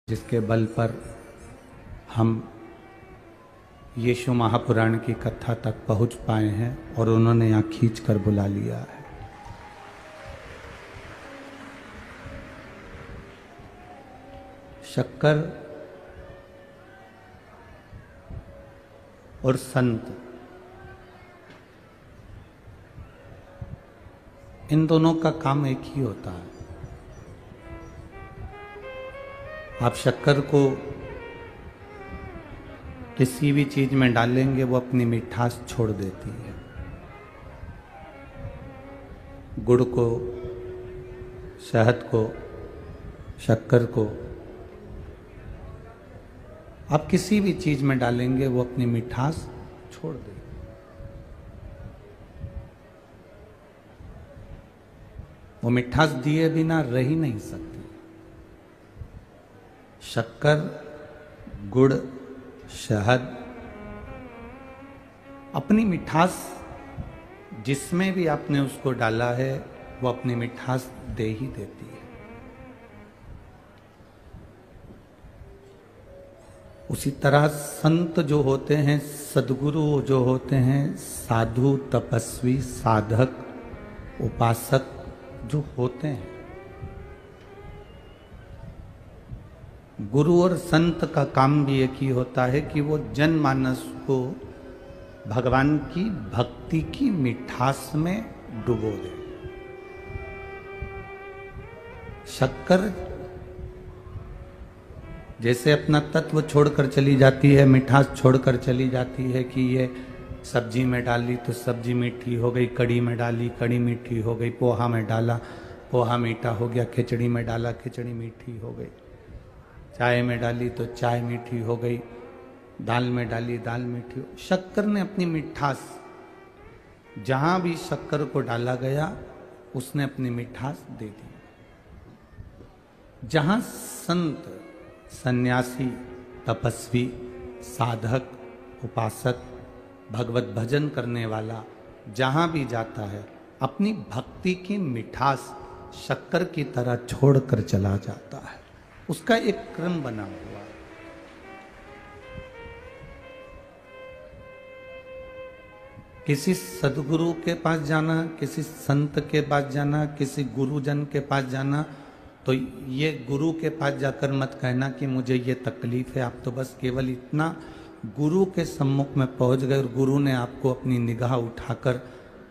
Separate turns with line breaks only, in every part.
जिसके बल पर हम यीशु महापुराण की कथा तक पहुंच पाए हैं और उन्होंने यहाँ खींच कर बुला लिया है। शक्कर और संत, इन दोनों का काम एक ही होता है। आप शक्कर को किसी भी चीज में डालेंगे वो अपनी मिठास छोड़ देती है। गुड़ को, शहद को, शक्कर को आप किसी भी चीज में डालेंगे वो अपनी मिठास छोड़ देगी। वो मिठास दिए बिना रह ही नहीं सकती। शक्कर, गुड़, शहद अपनी मिठास जिसमें भी आपने उसको डाला है वो अपनी मिठास दे ही देती है। उसी तरह संत जो होते हैं, सद्गुरु जो होते हैं, साधु, तपस्वी, साधक, उपासक जो होते हैं, गुरु और संत का काम भी एक ही होता है कि वो जनमानस को भगवान की भक्ति की मिठास में डुबो दे। शक्कर जैसे अपना तत्व छोड़कर चली जाती है, मिठास छोड़कर चली जाती है कि ये सब्जी में डाली तो सब्जी मीठी हो गई, कड़ी में डाली कड़ी मीठी हो गई, पोहा में डाला पोहा मीठा हो गया, खिचड़ी में डाला खिचड़ी मीठी हो गई, चाय में डाली तो चाय मीठी हो गई, दाल में डाली दाल मीठी हो। शक्कर ने अपनी मिठास, जहां भी शक्कर को डाला गया उसने अपनी मिठास दे दी। जहां संत, सन्यासी, तपस्वी, साधक, उपासक, भगवत भजन करने वाला जहां भी जाता है अपनी भक्ति की मिठास शक्कर की तरह छोड़कर चला जाता है। उसका एक क्रम बना हुआ है। किसी सदगुरु के पास जाना, किसी संत के पास जाना, किसी गुरुजन के पास जाना, तो ये गुरु के पास जाकर मत कहना कि मुझे ये तकलीफ है। आप तो बस केवल इतना गुरु के सम्मुख में पहुंच गए और गुरु ने आपको अपनी निगाह उठाकर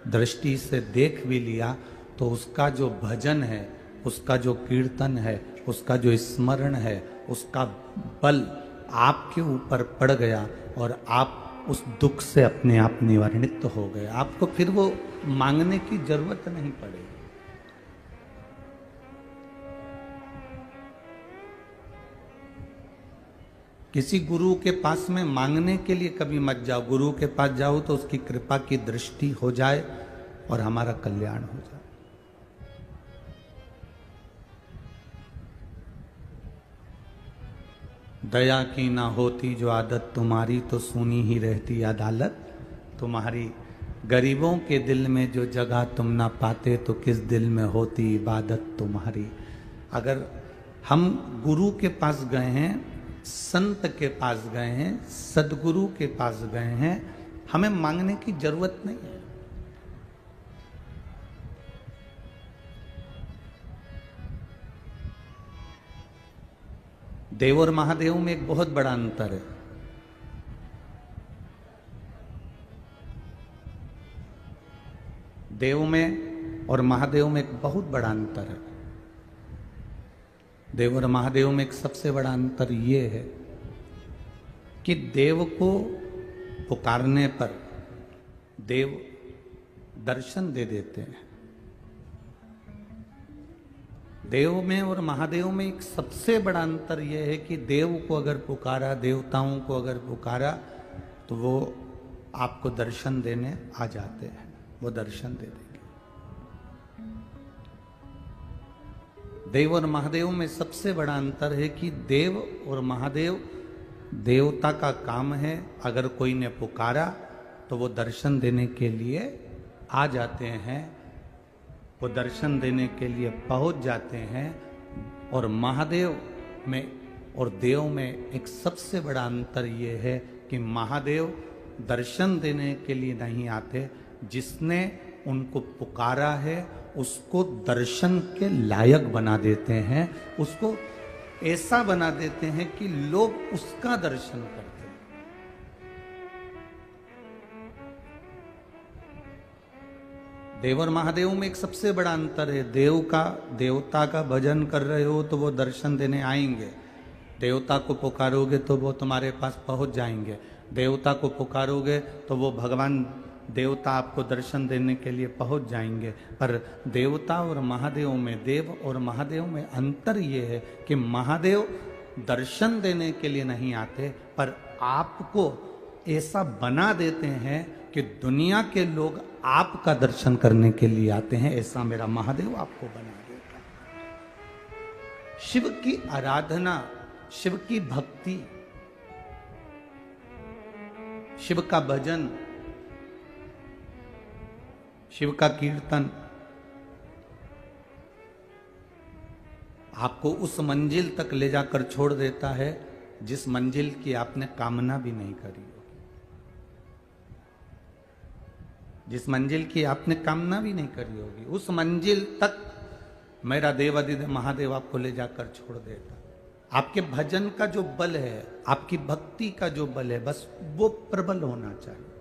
दृष्टि से देख भी लिया तो उसका जो भजन है, उसका जो कीर्तन है, उसका जो स्मरण है, उसका बल आपके ऊपर पड़ गया और आप उस दुख से अपने आप निवारणित हो गए। आपको फिर वो मांगने की जरूरत नहीं पड़ेगी। किसी गुरु के पास में मांगने के लिए कभी मत जाओ। गुरु के पास जाओ तो उसकी कृपा की दृष्टि हो जाए और हमारा कल्याण हो जाए। दया की ना होती जो आदत तुम्हारी, तो सुनी ही रहती अदालत तुम्हारी। गरीबों के दिल में जो जगह तुम ना पाते, तो किस दिल में होती इबादत तुम्हारी। अगर हम गुरु के पास गए हैं, संत के पास गए हैं, सदगुरु के पास गए हैं, हमें मांगने की जरूरत नहीं है। देव और महादेव में एक बहुत बड़ा अंतर है। देव में और महादेव में एक बहुत बड़ा अंतर है। देव और महादेव में एक सबसे बड़ा अंतर यह है कि देव को पुकारने पर देव दर्शन दे देते हैं। देव में और महादेव में एक सबसे बड़ा अंतर यह है कि देव को अगर पुकारा, देवताओं को अगर पुकारा, तो वो आपको दर्शन देने आ जाते हैं, वो दर्शन दे देंगे। देव और महादेव में सबसे बड़ा अंतर है कि देव और महादेव, देवता का काम है, अगर कोई ने पुकारा तो वो दर्शन देने के लिए आ जाते हैं, वो दर्शन देने के लिए पहुंच जाते हैं। और महादेव में और देव में एक सबसे बड़ा अंतर ये है कि महादेव दर्शन देने के लिए नहीं आते, जिसने उनको पुकारा है उसको दर्शन के लायक बना देते हैं, उसको ऐसा बना देते हैं कि लोग उसका दर्शन करते हैं। देव और महादेव में एक सबसे बड़ा अंतर है। देवता का भजन कर रहे हो तो वो दर्शन देने आएंगे, देवता को पुकारोगे तो वो तुम्हारे पास पहुंच जाएंगे, देवता को पुकारोगे तो वो भगवान देवता आपको दर्शन देने के लिए पहुंच जाएंगे। पर देवता और महादेव में, देव और महादेव में अंतर ये है कि महादेव दर्शन देने के लिए नहीं आते, पर आपको ऐसा बना देते हैं कि दुनिया के लोग आपका दर्शन करने के लिए आते हैं। ऐसा मेरा महादेव आपको बना देता है। शिव की आराधना, शिव की भक्ति, शिव का भजन, शिव का कीर्तन आपको उस मंजिल तक ले जाकर छोड़ देता है जिस मंजिल की आपने कामना भी नहीं करी होगी, जिस मंजिल की आपने कामना भी नहीं करी होगी, उस मंजिल तक मेरा देवादिदेव महादेव आपको ले जाकर छोड़ देता। आपके भजन का जो बल है, आपकी भक्ति का जो बल है, बस वो प्रबल होना चाहिए।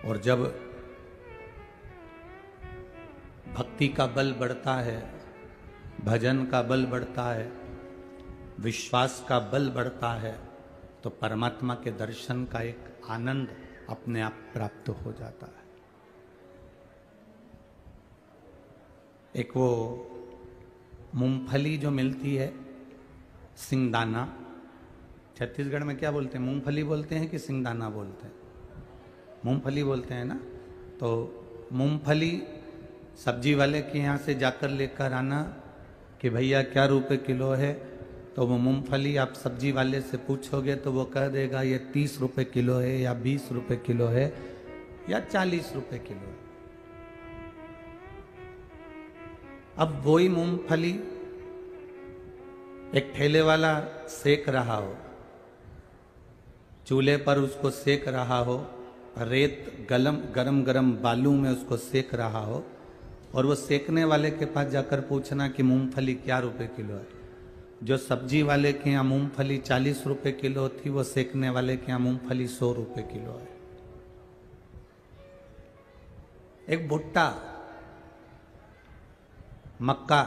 और जब भक्ति का बल बढ़ता है, भजन का बल बढ़ता है, विश्वास का बल बढ़ता है, तो परमात्मा के दर्शन का एक आनंद अपने आप प्राप्त हो जाता है। एक वो मूंगफली जो मिलती है, सिंगदाना, छत्तीसगढ़ में क्या बोलते हैं, मूंगफली बोलते हैं कि सिंगदाना बोलते हैं? मूंगफली बोलते हैं ना। तो मूंगफली सब्जी वाले के यहाँ से जाकर लेकर आना कि भैया क्या रुपए किलो है, तो वो मूंगफली आप सब्जी वाले से पूछोगे तो वो कह देगा ये 30 रुपए किलो है, या 20 रुपए किलो है, या 40 रुपए किलो है। अब वही मूंगफली एक ठेले वाला सेक रहा हो, चूल्हे पर उसको सेक रहा हो, रेत गरम गरम बालू में उसको सेक रहा हो, और वो सेकने वाले के पास जाकर पूछना कि मूंगफली क्या रुपए किलो है। जो सब्जी वाले के यहाँ मूंगफली 40 रुपए किलो थी, वो सेकने वाले के यहाँ मूंगफली 100 रुपए किलो है। एक भुट्टा, मक्का,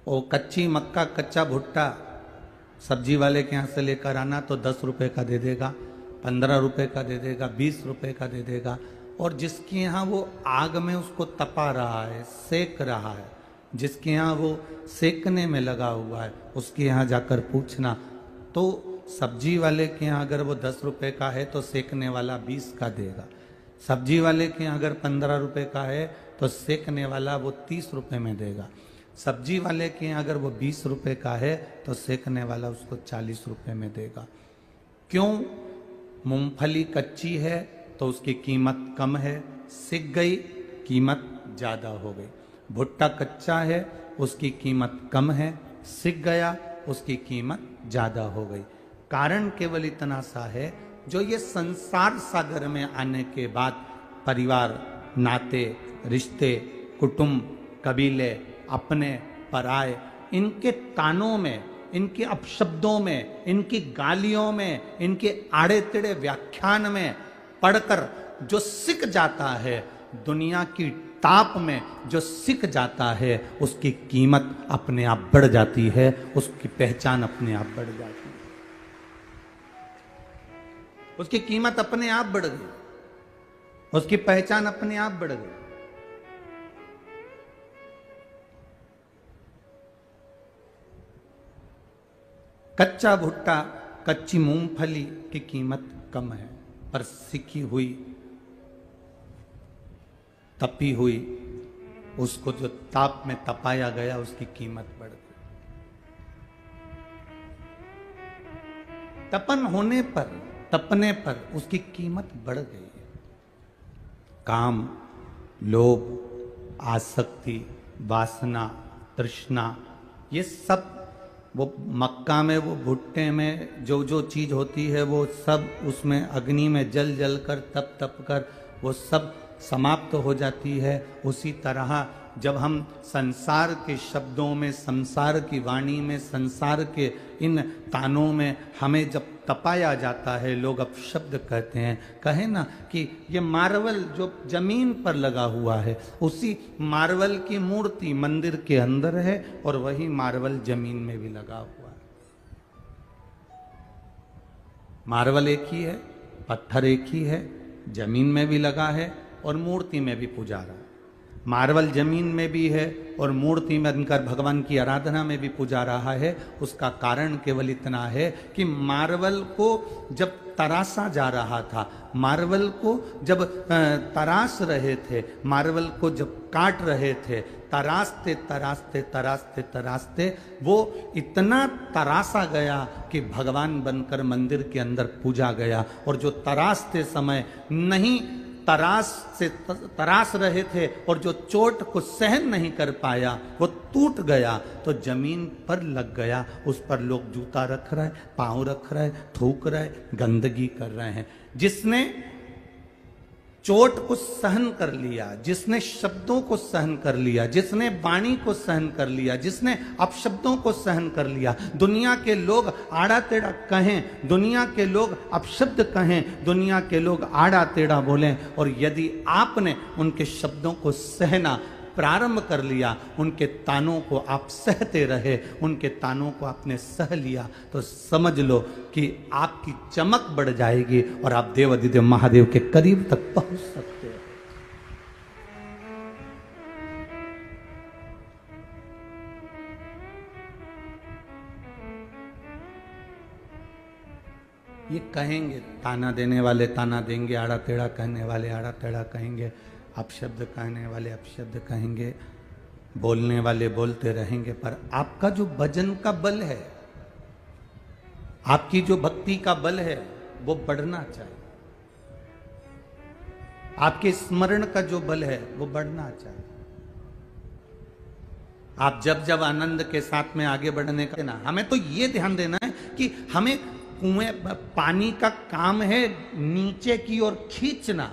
वो कच्ची मक्का, कच्चा भुट्टा सब्जी वाले के यहाँ से लेकर आना तो 10 रुपए का दे देगा, 15 रुपए का दे देगा, 20 रुपए का दे देगा। और जिसके यहाँ वो आग में उसको तपा रहा है, सेक रहा है, जिसके यहाँ वो सेकने में लगा हुआ है, उसके यहाँ जाकर पूछना तो सब्जी वाले के यहाँ अगर वो 10 रुपए का है तो सेकने वाला 20 का देगा। सब्जी वाले के यहाँ अगर 15 रुपए का है तो सेकने वाला वो 30 रुपए में देगा। सब्जी वाले के यहाँ अगर वो 20 रुपए का है तो सेकने वाला उसको 40 रुपए में देगा। क्यों? मूंगफली कच्ची है तो उसकी कीमत कम है, सिक गई कीमत ज़्यादा हो गई। भुट्टा कच्चा है, उसकी कीमत कम है, सिक गया उसकी कीमत ज़्यादा हो गई। कारण केवल इतना सा है, जो ये संसार सागर में आने के बाद परिवार, नाते, रिश्ते, कुटुंब, कबीले, अपने पराए, इनके तानों में, इनके अपशब्दों में, इनकी गालियों में, इनके आड़े तिड़े व्याख्यान में पढ़कर जो सिक जाता है, दुनिया की ताप में जो सिक जाता है, उसकी कीमत अपने आप बढ़ जाती है, उसकी पहचान अपने आप बढ़ जाती है, उसकी कीमत अपने आप बढ़ गई, उसकी पहचान अपने आप बढ़ गई। कच्चा भुट्टा, कच्ची मूंगफली की कीमत कम है, पर सिकी हुई, तपी हुई, उसको जो ताप में तपाया गया, उसकी कीमत बढ़ गई। तपन होने पर, तपने पर उसकी कीमत बढ़ गई। काम, लोभ, आसक्ति, वासना, तृष्णा, ये सब वो मक्का में, वो भुट्टे में जो जो चीज होती है वो सब उसमें अग्नि में जल जल कर तप तप कर वो सब समाप्त हो जाती है। उसी तरह जब हम संसार के शब्दों में, संसार की वाणी में, संसार के इन तानों में हमें जब तपाया जाता है, लोग अपशब्द कहते हैं। कहे ना कि ये मार्बल जो जमीन पर लगा हुआ है, उसी मार्बल की मूर्ति मंदिर के अंदर है और वही मार्बल जमीन में भी लगा हुआ है। मार्बल एक ही है, पत्थर एक ही है, जमीन में भी लगा है और मूर्ति में भी पूजा रहा है। मार्बल जमीन में भी है और मूर्ति में बनकर भगवान की आराधना में भी पूजा रहा है। उसका कारण केवल इतना है कि मार्बल को जब तराशा जा रहा था, मार्बल को जब तराश रहे थे, मार्बल को जब काट रहे थे, तराशते तराशते तराशते तराशते वो इतना तराशा गया कि भगवान बनकर मंदिर के अंदर पूजा गया। और जो तराशते समय नहीं तराश रहे थे और जो चोट को सहन नहीं कर पाया वो टूट गया, तो जमीन पर लग गया। उस पर लोग जूता रख रहे, पांव रख रहे, थूक रहे, गंदगी कर रहे हैं। जिसने चोट को सहन कर लिया, जिसने शब्दों को सहन कर लिया, जिसने वाणी को सहन कर लिया, जिसने अपशब्दों को सहन कर लिया, दुनिया के लोग आड़ा टेढ़ा कहें, दुनिया के लोग अपशब्द कहें, दुनिया के लोग आड़ा टेढ़ा बोलें, और यदि आपने उनके शब्दों को सहना प्रारंभ कर लिया, उनके तानों को आप सहते रहे, उनके तानों को आपने सह लिया, तो समझ लो कि आपकी चमक बढ़ जाएगी और आप देव अधिदेव महादेव के करीब तक पहुंच सकते हो। ये कहेंगे, ताना देने वाले ताना देंगे, आड़ा टेढ़ा कहने वाले आड़ा टेढ़ा कहेंगे, अपशब्द कहने वाले अपशब्द कहेंगे, बोलने वाले बोलते रहेंगे, पर आपका जो भजन का बल है, आपकी जो भक्ति का बल है, वो बढ़ना चाहिए। आपके स्मरण का जो बल है वो बढ़ना चाहिए। आप जब जब आनंद के साथ में आगे बढ़ने का ना, हमें तो ये ध्यान देना है कि हमें कुएं पानी का काम है नीचे की ओर खींचना,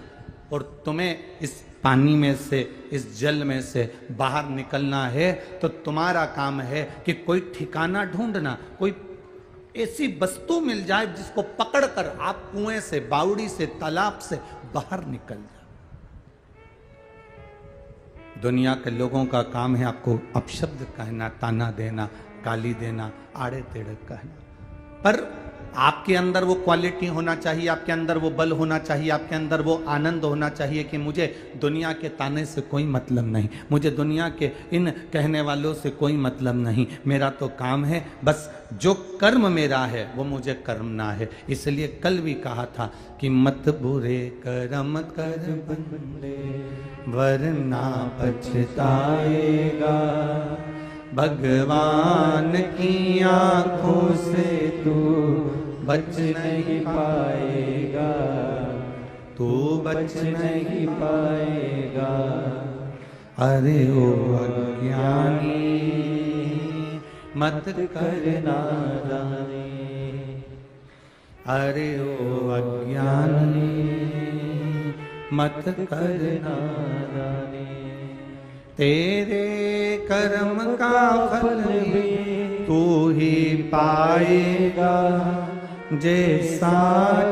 और तुम्हें इस पानी में से, इस जल में से बाहर निकलना है, तो तुम्हारा काम है कि कोई ठिकाना ढूंढना, कोई ऐसी वस्तु मिल जाए जिसको पकड़कर आप कुएं से, बावड़ी से, तालाब से बाहर निकल जाए। दुनिया के लोगों का काम है आपको अपशब्द कहना, ताना देना, गाली देना, आड़े टेढ़े कहना, पर आपके अंदर वो क्वालिटी होना चाहिए, आपके अंदर वो बल होना चाहिए, आपके अंदर वो आनंद होना चाहिए कि मुझे दुनिया के ताने से कोई मतलब नहीं, मुझे दुनिया के इन कहने वालों से कोई मतलब नहीं, मेरा तो काम है बस जो कर्म मेरा है वो मुझे करना है। इसलिए कल भी कहा था कि मत बुरे कर्म कर बंदे वरना पछताएगा, भगवान की आंखों से तू बच नहीं पाएगा, तू बच नहीं पाएगा। अरे ओ अज्ञानी मत करना जाने, अरे ओ अज्ञानी मत करना जाने, तेरे कर्म का फल भी तू ही पाएगा, जैसा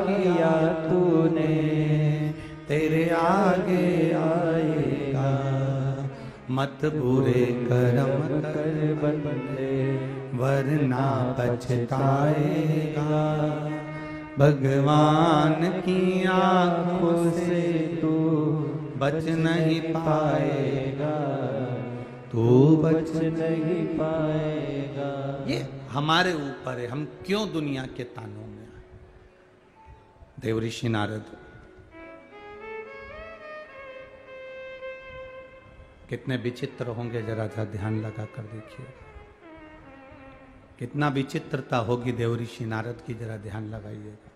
किया तूने तेरे आगे आएगा। मत बुरे कर्म कर बंदे वरना पछताएगा, भगवान की आंखों से तू बच नहीं पाएगा, तू बच नहीं पाएगा। ये हमारे ऊपर है, हम क्यों दुनिया के तानों में आए। देवऋषि नारद कितने विचित्र होंगे, जरा सा ध्यान लगा कर देखिए, कितना विचित्रता होगी देवऋषि नारद की, जरा ध्यान लगाइएगा।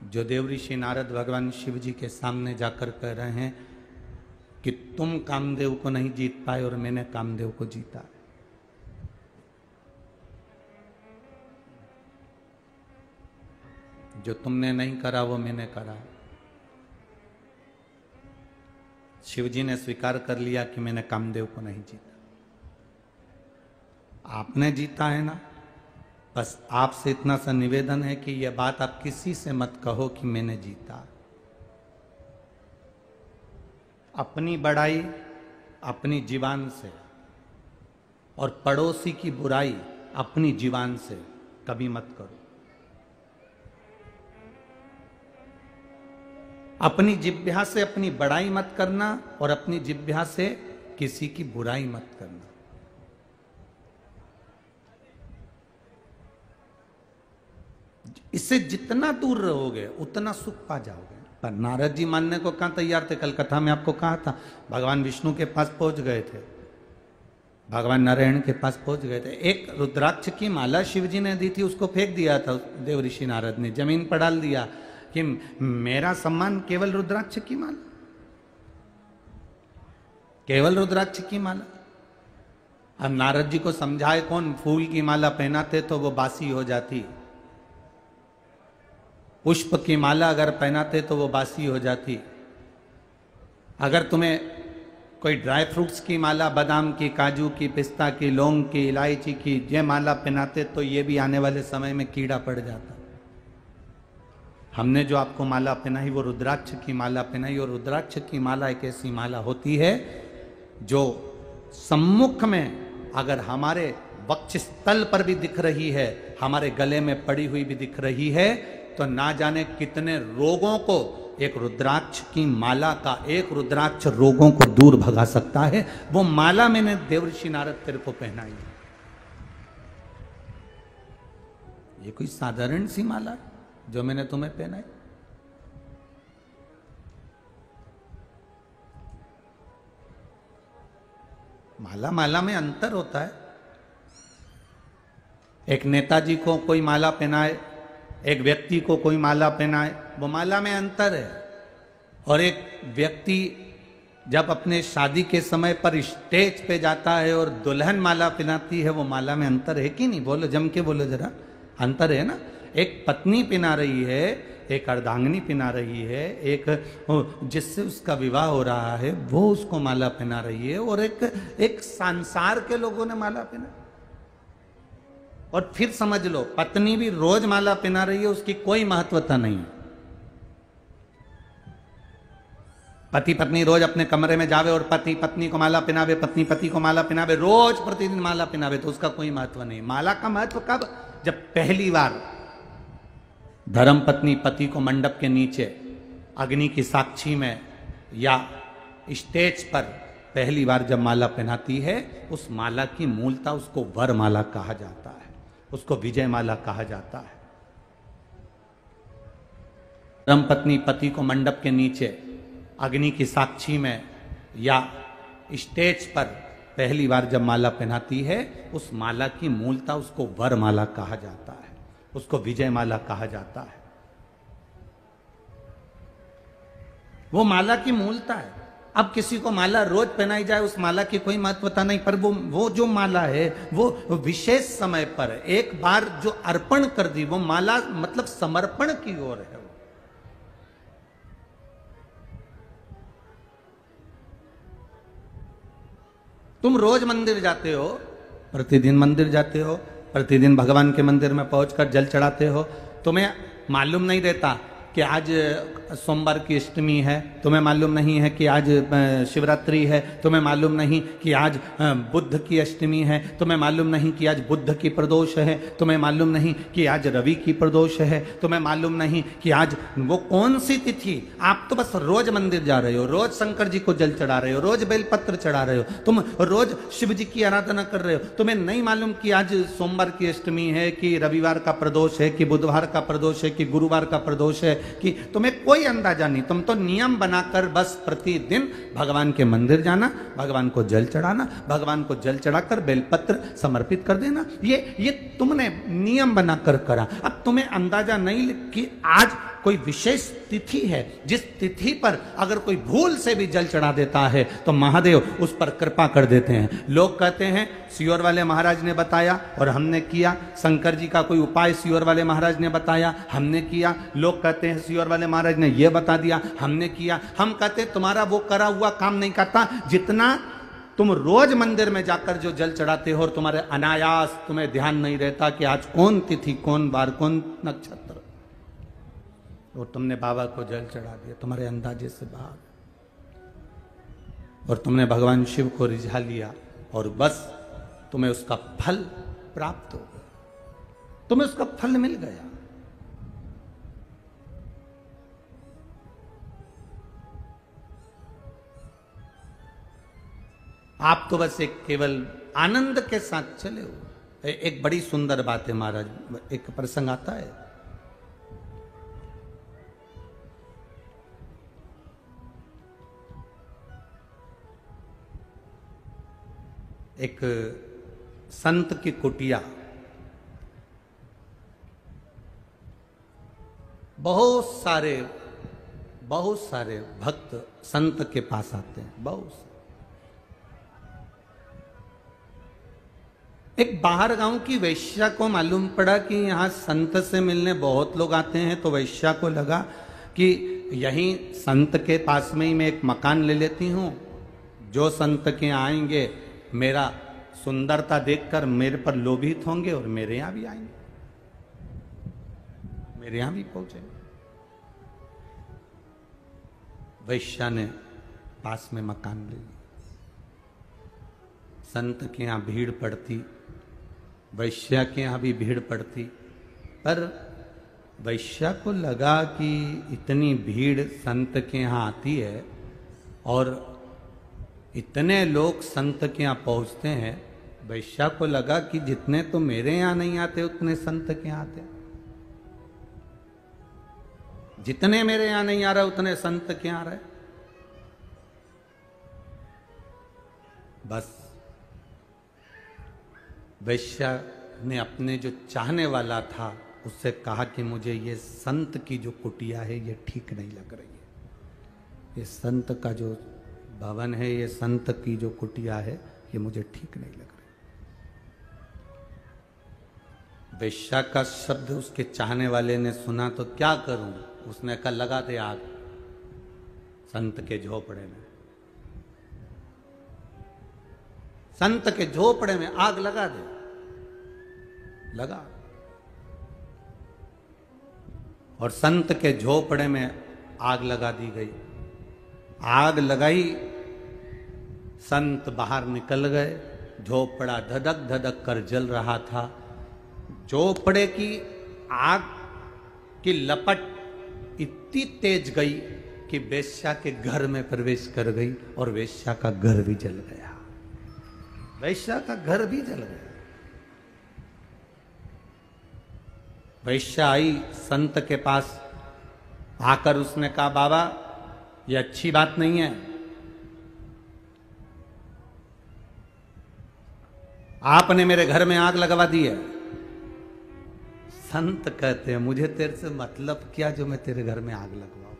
जो देवऋषि नारद भगवान शिव जी के सामने जाकर कह रहे हैं कि तुम कामदेव को नहीं जीत पाए और मैंने कामदेव को जीता। जो तुमने नहीं करा वो मैंने करा। शिवजी ने स्वीकार कर लिया कि मैंने कामदेव को नहीं जीता। आपने जीता है ना, बस आपसे इतना सा निवेदन है कि यह बात आप किसी से मत कहो कि मैंने जीता। अपनी बड़ाई अपनी जीवान से और पड़ोसी की बुराई अपनी जीवान से कभी मत करो। अपनी जिह्वा से अपनी बड़ाई मत करना और अपनी जिह्वा से किसी की बुराई मत करना। इससे जितना दूर रहोगे उतना सुख पा जाओगे। पर नारद जी मानने को कहां तैयार थे? कल कथा में आपको कहा था, भगवान विष्णु के पास पहुंच गए थे, भगवान नारायण के पास पहुंच गए थे। एक रुद्राक्ष की माला शिवजी ने दी थी, उसको फेंक दिया था देव ऋषि नारद ने, जमीन पर डाल दिया कि मेरा सम्मान केवल रुद्राक्ष की माला, केवल रुद्राक्ष की माला। अब नारद जी को समझाए कौन? फूल की माला पहनाते तो वो बासी हो जाती, पुष्प की माला अगर पहनाते तो वो बासी हो जाती। अगर तुम्हें कोई ड्राई फ्रूट्स की माला, बादाम की, काजू की, पिस्ता की, लौंग की, इलायची की ये माला पहनाते तो ये भी आने वाले समय में कीड़ा पड़ जाता। हमने जो आपको माला पहनाई वो रुद्राक्ष की माला पहनाई, और रुद्राक्ष की माला एक ऐसी माला होती है जो सम्मुख में अगर हमारे वक्षस्थल पर भी दिख रही है, हमारे गले में पड़ी हुई भी दिख रही है, तो ना जाने कितने रोगों को एक रुद्राक्ष की माला का, एक रुद्राक्ष रोगों को दूर भगा सकता है। वो माला मैंने देवर्षि नारद तेरे को पहनाई है। ये कोई साधारण सी माला है जो मैंने तुम्हें पहनाई? माला माला में अंतर होता है। एक नेताजी को कोई माला पहनाए, एक व्यक्ति को कोई माला पहनाए, वो माला में अंतर है। और एक व्यक्ति जब अपने शादी के समय पर स्टेज पे जाता है और दुल्हन माला पहनाती है, वो माला में अंतर है कि नहीं? बोलो, जम के बोलो जरा, अंतर है ना। एक पत्नी पिना रही है, एक अर्धांगिनी पिना रही है, एक जिससे उसका विवाह हो रहा है वो उसको माला पहना रही है, और एक संसार के लोगों ने माला पहना। और फिर समझ लो, पत्नी भी रोज माला पहना रही है, उसकी कोई महत्वता नहीं। पति पत्नी रोज अपने कमरे में जावे और पति पत्नी को माला पहनावे, पत्नी पति को माला पहनावे, रोज प्रतिदिन माला पहनावे, तो उसका कोई महत्व नहीं। माला का महत्व कब? जब पहली बार धर्म पत्नी पति को मंडप के नीचे अग्नि की साक्षी में या स्टेज पर पहली बार जब माला पहनाती है, उस माला की मूलता, उसको वर माला कहा जाता है, उसको विजय माला कहा जाता है। धर्म पत्नी पति को मंडप के नीचे अग्नि की साक्षी में या स्टेज पर पहली बार जब माला पहनाती है, उस माला की मूलता, उसको वर माला कहा जाता है, उसको विजय माला कहा जाता है। वो माला की मूलता है। अब किसी को माला रोज पहनाई जाए, उस माला की कोई महत्वता नहीं, पर वो जो माला है वो विशेष समय पर एक बार जो अर्पण कर दी, वो माला मतलब समर्पण की ओर है। तुम रोज मंदिर जाते हो, प्रतिदिन मंदिर जाते हो, प्रतिदिन भगवान के मंदिर में पहुंचकर जल चढ़ाते हो, तुम्हें मालूम नहीं रहता कि आज सोमवार की अष्टमी है, तुम्हें मालूम नहीं है कि आज शिवरात्रि है, तुम्हें मालूम नहीं कि आज बुद्ध की अष्टमी है, तुम्हें मालूम नहीं कि आज बुद्ध की प्रदोष है, तुम्हें मालूम नहीं कि आज रवि की प्रदोष है, तुम्हें मालूम नहीं कि आज वो कौन सी तिथि। आप तो बस रोज मंदिर जा रहे हो, रोज शंकर जी को जल चढ़ा रहे हो, रोज बेलपत्र चढ़ा रहे हो, तुम रोज शिव जी की आराधना कर रहे हो। तुम्हें नहीं मालूम कि आज सोमवार की अष्टमी है, कि रविवार का प्रदोष है, कि बुधवार का प्रदोष है, कि गुरुवार का प्रदोष है, कि तुम्हें कोई अंदाजा नहीं। तुम तो नियम बनाकर बस प्रतिदिन भगवान के मंदिर जाना, भगवान को जल चढ़ाना, भगवान को जल चढ़ाकर बेलपत्र समर्पित कर देना, ये तुमने नियम बनाकर करा। अब तुम्हें अंदाजा नहीं कि आज कोई विशेष तिथि है, जिस तिथि पर अगर कोई भूल से भी जल चढ़ा देता है तो महादेव उस पर कृपा कर देते हैं। लोग कहते हैं सियोर वाले महाराज ने बताया और हमने किया, शंकर जी का कोई उपाय सियोर वाले महाराज ने बताया, हमने किया। लोग कहते हैं सियोर वाले महाराज ने यह बता दिया, हमने किया। हम कहते हैं तुम्हारा वो करा हुआ काम नहीं करता, जितना तुम रोज मंदिर में जाकर जो जल चढ़ाते हो और तुम्हारे अनायास तुम्हें ध्यान नहीं रहता कि आज कौन तिथि, कौन बार, कौन नक्षत्र, और तुमने बाबा को जल चढ़ा दिया तुम्हारे अंदाजे से बाहर, और तुमने भगवान शिव को रिझा लिया और बस तुम्हें उसका फल प्राप्त हो गया, तुम्हें उसका फल मिल गया। आप तो बस एक केवल आनंद के साथ चले हो। एक बड़ी सुंदर बात है महाराज, एक प्रसंग आता है, एक संत की कुटिया, बहुत सारे भक्त संत के पास आते हैं, बहुत सारे। एक बाहर गांव की वैश्या को मालूम पड़ा कि यहाँ संत से मिलने बहुत लोग आते हैं, तो वैश्या को लगा कि यहीं संत के पास में ही मैं एक मकान ले लेती हूँ, जो संत के आएंगे मेरा सुंदरता देखकर मेरे पर लोभित होंगे और मेरे यहां भी आएंगे, मेरे यहां भी पहुंचेंगे। वैश्या ने पास में मकान ले लिया। संत के यहां भीड़ पड़ती, वैश्या के यहां भी भीड़ पड़ती, पर वैश्या को लगा कि इतनी भीड़ संत के यहां आती है और इतने लोग संत के यहाँ पहुँचते हैं, वैश्या को लगा कि जितने तो मेरे यहाँ नहीं आते उतने संत के यहाँ आते, जितने मेरे यहाँ नहीं आ रहे उतने संत के यहाँ आ रहे। बस वैश्या ने अपने जो चाहने वाला था उससे कहा कि मुझे ये संत की जो कुटिया है ये ठीक नहीं लग रही है, ये संत का जो भवन है, ये संत की जो कुटिया है, ये मुझे ठीक नहीं लग रही। वैश्या का शब्द उसके चाहने वाले ने सुना तो क्या करूं, उसने कहा लगा दे आग संत के झोपड़े में, संत के झोपड़े में आग लगा दे। लगा, और संत के झोपड़े में आग लगा दी गई। आग लगाई, संत बाहर निकल गए, झोपड़ा धधक धधक कर जल रहा था। झोपड़े की आग की लपट इतनी तेज गई कि वेश्या के घर में प्रवेश कर गई और वेश्या का घर भी जल गया, वेश्या का घर भी जल गया। वेश्या आई संत के पास, आकर उसने कहा बाबा ये अच्छी बात नहीं है, आपने मेरे घर में आग लगवा दी है। संत कहते हैं मुझे तेरे से मतलब क्या जो मैं तेरे घर में आग लगवाऊं,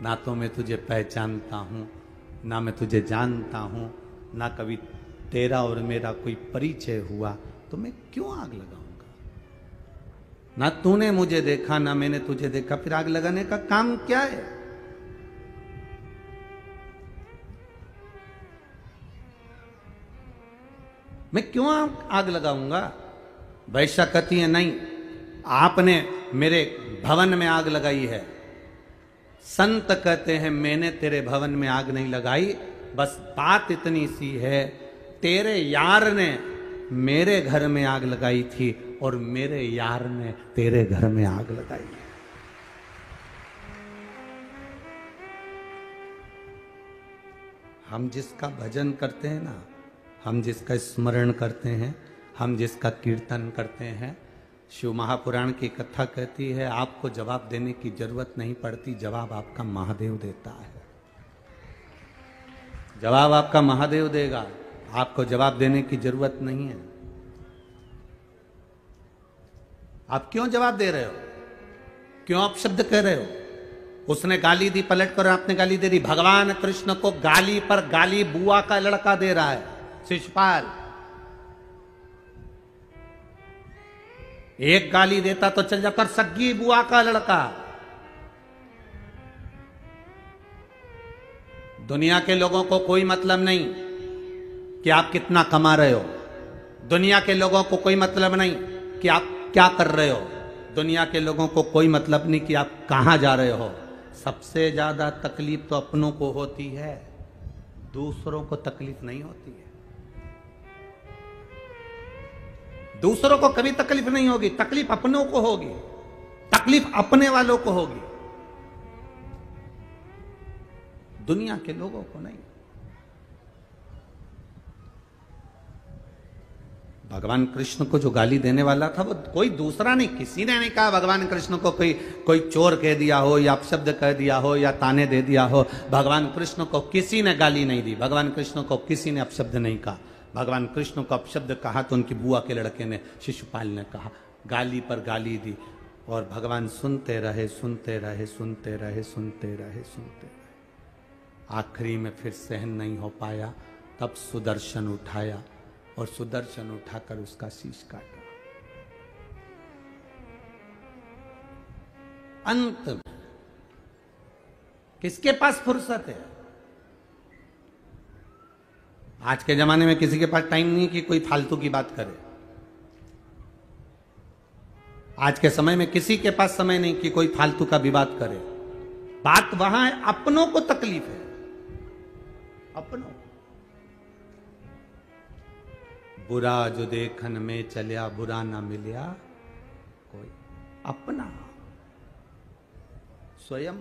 ना तो मैं तुझे पहचानता हूं, ना मैं तुझे जानता हूं, ना कभी तेरा और मेरा कोई परिचय हुआ, तो मैं क्यों आग लगाऊंगा? ना तूने मुझे देखा ना मैंने तुझे देखा, फिर आग लगाने का काम क्या है? मैं क्यों आग लगाऊंगा? वैश्या कहती है नहीं, आपने मेरे भवन में आग लगाई है। संत कहते हैं मैंने तेरे भवन में आग नहीं लगाई, बस बात इतनी सी है, तेरे यार ने मेरे घर में आग लगाई थी और मेरे यार ने तेरे घर में आग लगाई। हम जिसका भजन करते हैं ना, हम जिसका स्मरण करते हैं, हम जिसका कीर्तन करते हैं, शिव महापुराण की कथा कहती है आपको जवाब देने की जरूरत नहीं पड़ती, जवाब आपका महादेव देता है। जवाब आपका महादेव देगा, आपको जवाब देने की जरूरत नहीं है। आप क्यों जवाब दे रहे हो? क्यों अपशब्द कह रहे हो? उसने गाली दी, पलट कर आपने गाली दे दी। भगवान कृष्ण को गाली पर गाली बुआ का लड़का दे रहा है, शिशुपाल। एक गाली देता तो चल जाता, सग्गी बुआ का लड़का। दुनिया के लोगों को कोई मतलब नहीं कि आप कितना कमा रहे हो। दुनिया के लोगों को कोई मतलब नहीं कि आप क्या कर रहे हो। दुनिया के लोगों को कोई मतलब नहीं कि आप कहां जा रहे हो। सबसे ज्यादा तकलीफ तो अपनों को होती है, दूसरों को तकलीफ नहीं होती है। दूसरों को कभी तकलीफ नहीं होगी, तकलीफ अपनों को होगी, तकलीफ अपने वालों को होगी, दुनिया के लोगों को नहीं। भगवान कृष्ण को जो गाली देने वाला था वो कोई दूसरा नहीं, किसी ने नहीं कहा भगवान कृष्ण को कोई चोर कह दिया हो या अपशब्द कह दिया हो या ताने दे दिया हो। भगवान कृष्ण को किसी ने गाली नहीं दी, भगवान कृष्ण को किसी ने अपशब्द नहीं कहा। भगवान कृष्ण को अपशब्द कहा तो उनकी बुआ के लड़के ने, शिशुपाल ने कहा, गाली पर गाली दी। और भगवान सुनते रहे, सुनते रहे, सुनते रहे, सुनते रहे, सुनते रहे। आखिरी में फिर सहन नहीं हो पाया, तब सुदर्शन उठाया और सुदर्शन उठाकर उसका शीश काटा। अंत में किसके पास फुर्सत है? आज के जमाने में किसी के पास टाइम नहीं कि कोई फालतू की बात करे। आज के समय में किसी के पास समय नहीं कि कोई फालतू का विवाद करे। बात वहां है, अपनों को तकलीफ है, अपनों। बुरा जो देखन में चलिया, बुरा ना मिलिया कोई। अपना स्वयं।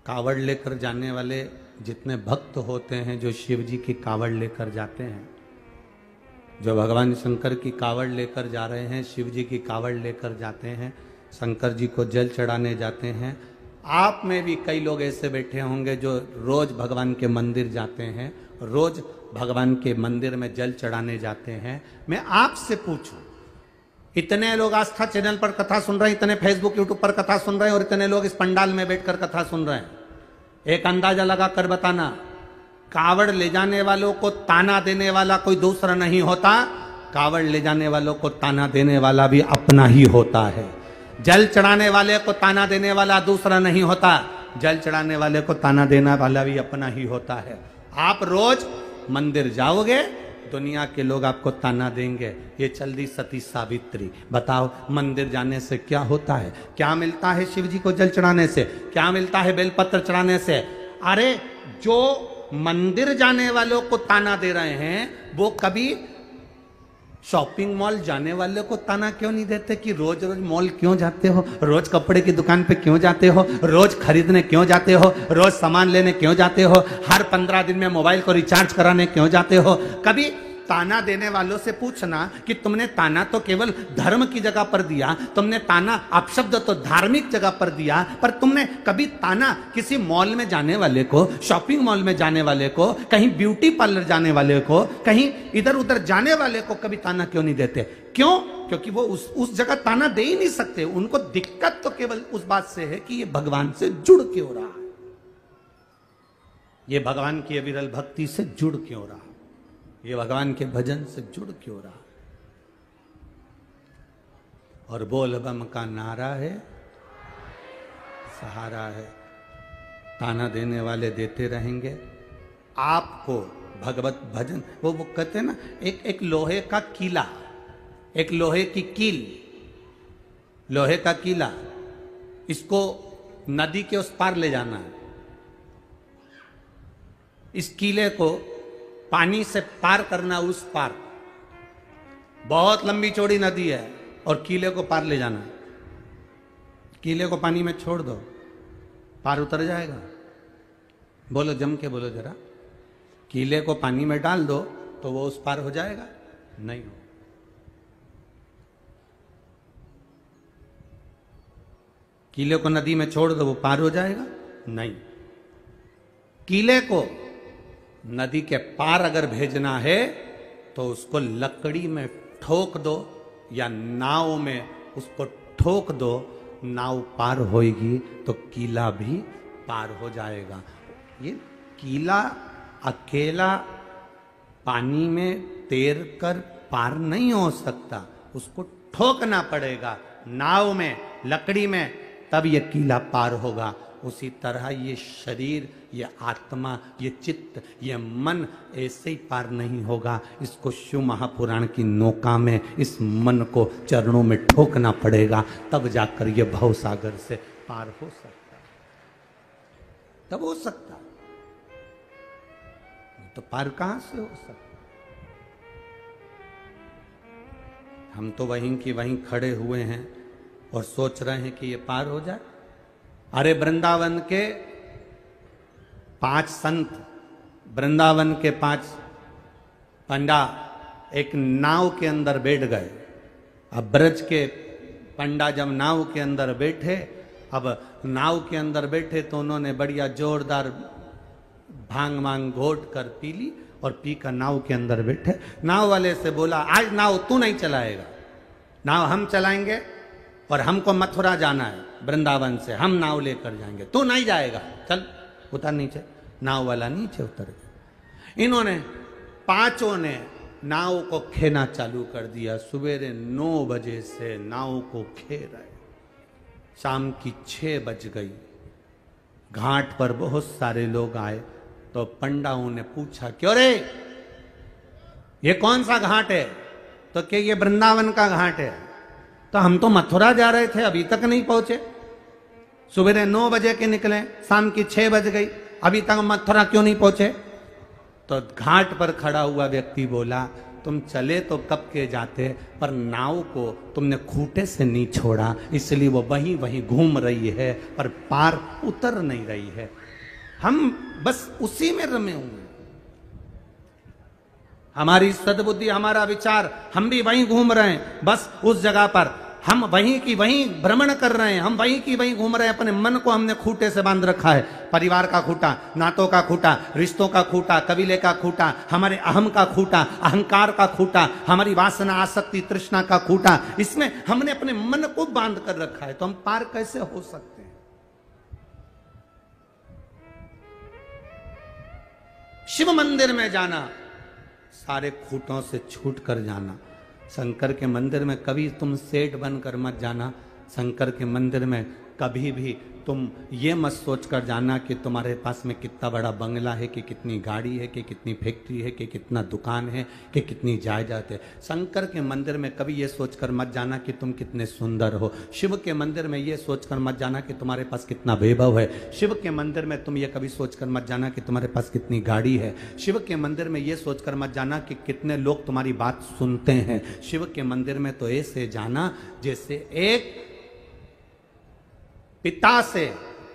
कावड़ लेकर जाने वाले जितने भक्त होते हैं, जो शिव जी की कावड़ लेकर जाते हैं, जो भगवान शंकर की कावड़ लेकर जा रहे हैं, शिव जी की कावड़ लेकर जाते हैं, शंकर जी को जल चढ़ाने जाते हैं। आप में भी कई लोग ऐसे बैठे होंगे जो रोज भगवान के मंदिर जाते हैं, रोज भगवान के मंदिर में जल चढ़ाने जाते हैं। मैं आपसे पूछूं, इतने लोग आस्था चैनल पर कथा सुन रहे हैं, इतने फेसबुक यूट्यूब पर कथा सुन रहे हैं, और इतने लोग इस पंडाल में बैठकर कथा सुन रहे हैं, एक अंदाजा लगा कर बताना, कावड़ ले जाने वालों को ताना देने वाला कोई दूसरा नहीं होता। कावड़ ले जाने वालों को ताना देने वाला भी अपना ही होता है। जल चढ़ाने वाले को ताना देने वाला दूसरा नहीं होता, जल चढ़ाने वाले को ताना देने वाला भी अपना ही होता है। आप रोज मंदिर जाओगे, दुनिया के लोग आपको ताना देंगे, ये चल दी सती सावित्री। बताओ मंदिर जाने से क्या होता है? क्या मिलता है शिव जी को जल चढ़ाने से? क्या मिलता है बेलपत्र चढ़ाने से? अरे जो मंदिर जाने वालों को ताना दे रहे हैं, वो कभी शॉपिंग मॉल जाने वाले को ताना क्यों नहीं देते कि रोज रोज मॉल क्यों जाते हो, रोज कपड़े की दुकान पे क्यों जाते हो, रोज खरीदने क्यों जाते हो, रोज सामान लेने क्यों जाते हो, हर 15 दिन में मोबाइल को रिचार्ज कराने क्यों जाते हो? कभी ताना देने वालों से पूछना कि तुमने ताना तो केवल धर्म की जगह पर दिया, तुमने ताना अपशब्द तो धार्मिक जगह पर दिया, पर तुमने कभी ताना किसी मॉल में जाने वाले को, शॉपिंग मॉल में जाने वाले को, कहीं ब्यूटी पार्लर जाने वाले को, कहीं इधर उधर जाने वाले को कभी ताना क्यों नहीं देते? क्यों? क्योंकि वो उस जगह ताना दे ही नहीं सकते। उनको दिक्कत तो केवल उस बात से है कि ये भगवान से जुड़ क्यों रहा है, ये भगवान की अविरल भक्ति से जुड़ क्यों रहा, ये भगवान के भजन से जुड़ क्यों रहा। और बोल बम का नारा है, सहारा है। ताना देने वाले देते रहेंगे आपको। भगवत भजन वो कहते हैं ना, एक लोहे का कीला, एक लोहे की कील, लोहे का कीला, इसको नदी के उस पार ले जाना है। इस कीले को पानी से पार करना, उस पार बहुत लंबी चौड़ी नदी है और कीले को पार ले जाना। कीले को पानी में छोड़ दो, पार उतर जाएगा? बोलो, जम के बोलो जरा। कीले को पानी में डाल दो तो वो उस पार हो जाएगा? नहीं हो। कीले को नदी में छोड़ दो, वो पार हो जाएगा? नहीं। कीले को नदी के पार अगर भेजना है तो उसको लकड़ी में ठोक दो या नाव में उसको ठोक दो, नाव पार होएगी तो कीला भी पार हो जाएगा। ये कीला अकेला पानी में तैर कर पार नहीं हो सकता, उसको ठोकना पड़ेगा नाव में, लकड़ी में, तब ये कीला पार होगा। उसी तरह ये शरीर, ये आत्मा, ये चित्त, ये मन ऐसे ही पार नहीं होगा। इसको शिव महापुराण की नौका में इस मन को चरणों में ठोकना पड़ेगा, तब जाकर ये भव सागर से पार हो सकता है, तब हो सकता है। तो पार कहां से हो सकता? हम तो वहीं की वहीं खड़े हुए हैं और सोच रहे हैं कि ये पार हो जाए। अरे वृंदावन के 5 संत, वृंदावन के 5 पंडा एक नाव के अंदर बैठ गए। अब ब्रज के पंडा जब नाव के अंदर बैठे, अब नाव के अंदर बैठे तो उन्होंने बढ़िया जोरदार भांग वांग घोट कर पी ली और पी कर नाव के अंदर बैठे। नाव वाले से बोला, आज नाव तू नहीं चलाएगा, नाव हम चलाएंगे और हमको मथुरा जाना है, वृंदावन से हम नाव लेकर जाएंगे, तू नहीं जाएगा, चल उतर नीचे। नाव वाला नीचे उतर गया। इन्होंने 5 ने नाव को खेना चालू कर दिया। सवेरे 9 बजे से नाव को खे रहे, शाम की 6 बज गई। घाट पर बहुत सारे लोग आए तो पंडाओं ने पूछा, क्यों रे, ये कौन सा घाट है? तो क्या ये वृंदावन का घाट है। तो हम तो मथुरा जा रहे थे, अभी तक नहीं पहुंचे। सुबह 9 बजे के निकले, शाम की 6 बज गई, अभी तक मथुरा क्यों नहीं पहुंचे? तो घाट पर खड़ा हुआ व्यक्ति बोला, तुम चले तो कब के जाते, पर नाव को तुमने खूंटे से नहीं छोड़ा, इसलिए वो वहीं वहीं घूम रही है पर पार उतर नहीं रही है। हम बस उसी में रमे हुए, हमारी सद्बुद्धि, हमारा विचार, हम भी वहीं घूम रहे हैं, बस उस जगह पर हम वहीं की वहीं भ्रमण कर रहे हैं, हम वहीं की वहीं घूम रहे हैं। अपने मन को हमने खूंटे से बांध रखा है, परिवार का खूंटा, नातों का खूंटा, रिश्तों का खूंटा, कबीले का खूंटा, हमारे अहम का खूंटा, अहंकार का खूंटा, हमारी वासना, आसक्ति, तृष्णा का खूंटा, इसमें हमने अपने मन को बांध कर रखा है। तो हम पार कैसे हो सकते हैं? शिव मंदिर में जाना, सारे खूंटों से छूट कर जाना। शंकर के मंदिर में कभी तुम सेठ बनकर मत जाना। शंकर के मंदिर में कभी भी तुम ये मत सोच कर जाना कि तुम्हारे पास में कितना बड़ा बंगला है, कि कितनी गाड़ी है, कि कितनी फैक्ट्री है, कि कितना दुकान है, कि कितनी जायदाद है। शंकर के मंदिर में कभी ये सोचकर मत जाना कि तुम कितने सुंदर हो। शिव के मंदिर में ये सोचकर मत जाना कि तुम्हारे पास कितना वैभव है। शिव के मंदिर में तुम ये कभी सोचकर मत जाना कि तुम्हारे पास कितनी गाड़ी है। शिव के मंदिर में ये सोचकर मत जाना कि कितने लोग तुम्हारी बात सुनते हैं। शिव के मंदिर में तो ऐसे जाना जैसे एक पिता से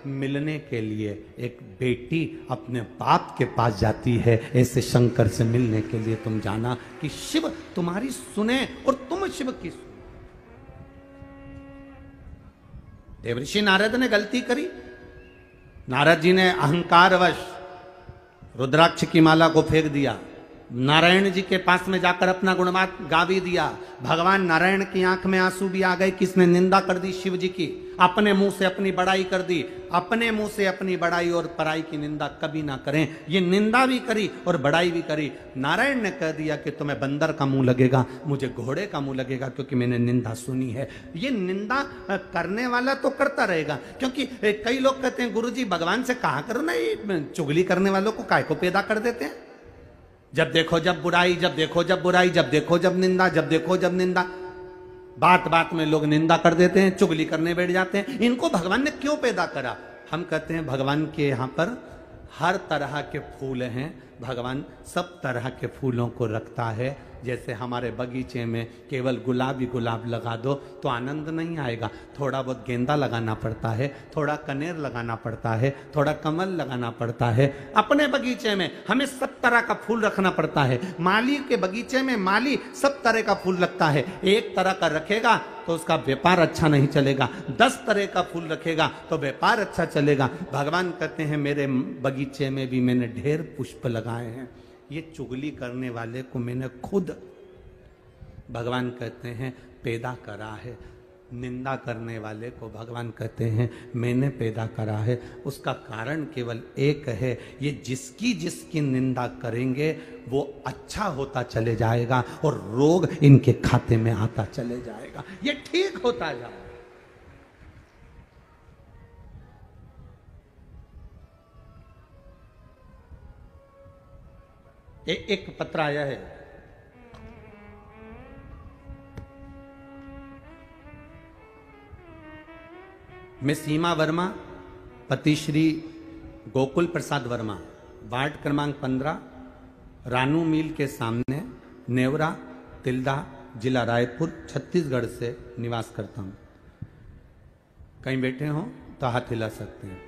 मिलने के लिए एक बेटी अपने बाप के पास जाती है, ऐसे शंकर से मिलने के लिए तुम जाना कि शिव तुम्हारी सुने और तुम शिव की सुनो। देवऋषि नारद ने गलती करी। नारद जी ने अहंकारवश रुद्राक्ष की माला को फेंक दिया, नारायण जी के पास में जाकर अपना गुणगान गा भी दिया। भगवान नारायण की आंख में आंसू भी आ गए। किसने निंदा कर दी शिव जी की, अपने मुंह से अपनी बड़ाई कर दी। अपने मुंह से अपनी बड़ाई और पराई की निंदा कभी ना करें। ये निंदा भी करी और बड़ाई भी करी। नारायण ने कह दिया कि तुम्हें बंदर का मुंह लगेगा, मुझे घोड़े का मुंह लगेगा, क्योंकि मैंने निंदा सुनी है। ये निंदा करने वाला तो करता रहेगा, क्योंकि कई लोग कहते हैं गुरुजी भगवान से कहा करो ना, ये चुगली करने वालों को काय को पैदा कर देते हैं। जब देखो जब बुराई, जब देखो जब बुराई, जब देखो जब निंदा, जब देखो जब निंदा। बात बात में लोग निंदा कर देते हैं, चुगली करने बैठ जाते हैं। इनको भगवान ने क्यों पैदा करा? हम कहते हैं भगवान के यहाँ पर हर तरह के फूल हैं, भगवान सब तरह के फूलों को रखता है। जैसे हमारे बगीचे में केवल गुलाब ही गुलाब लगा दो तो आनंद नहीं आएगा। थोड़ा बहुत गेंदा लगाना पड़ता है, थोड़ा कनेर लगाना पड़ता है, थोड़ा कमल लगाना पड़ता है। अपने बगीचे में हमें सब तरह का फूल रखना पड़ता है। माली के बगीचे में माली सब तरह का फूल रखता है। एक तरह का रखेगा तो उसका व्यापार अच्छा नहीं चलेगा, 10 तरह का फूल रखेगा तो व्यापार अच्छा चलेगा। भगवान कहते हैं मेरे बगीचे में भी मैंने ढेर पुष्प लगाए हैं, ये चुगली करने वाले को मैंने खुद, भगवान कहते हैं, पैदा करा है। निंदा करने वाले को भगवान कहते हैं मैंने पैदा करा है। उसका कारण केवल एक है, ये जिसकी जिसकी निंदा करेंगे वो अच्छा होता चले जाएगा और रोग इनके खाते में आता चले जाएगा, ये ठीक होता जाएगा। एक पत्र आया है, मैं सीमा वर्मा, पति श्री गोकुल प्रसाद वर्मा, वार्ड क्रमांक 15, रानू मिल के सामने, नेवरा, तिल्दा, जिला रायपुर, छत्तीसगढ़ से निवास करता हूं। कहीं बैठे हो तो हाथ हिला सकते हैं।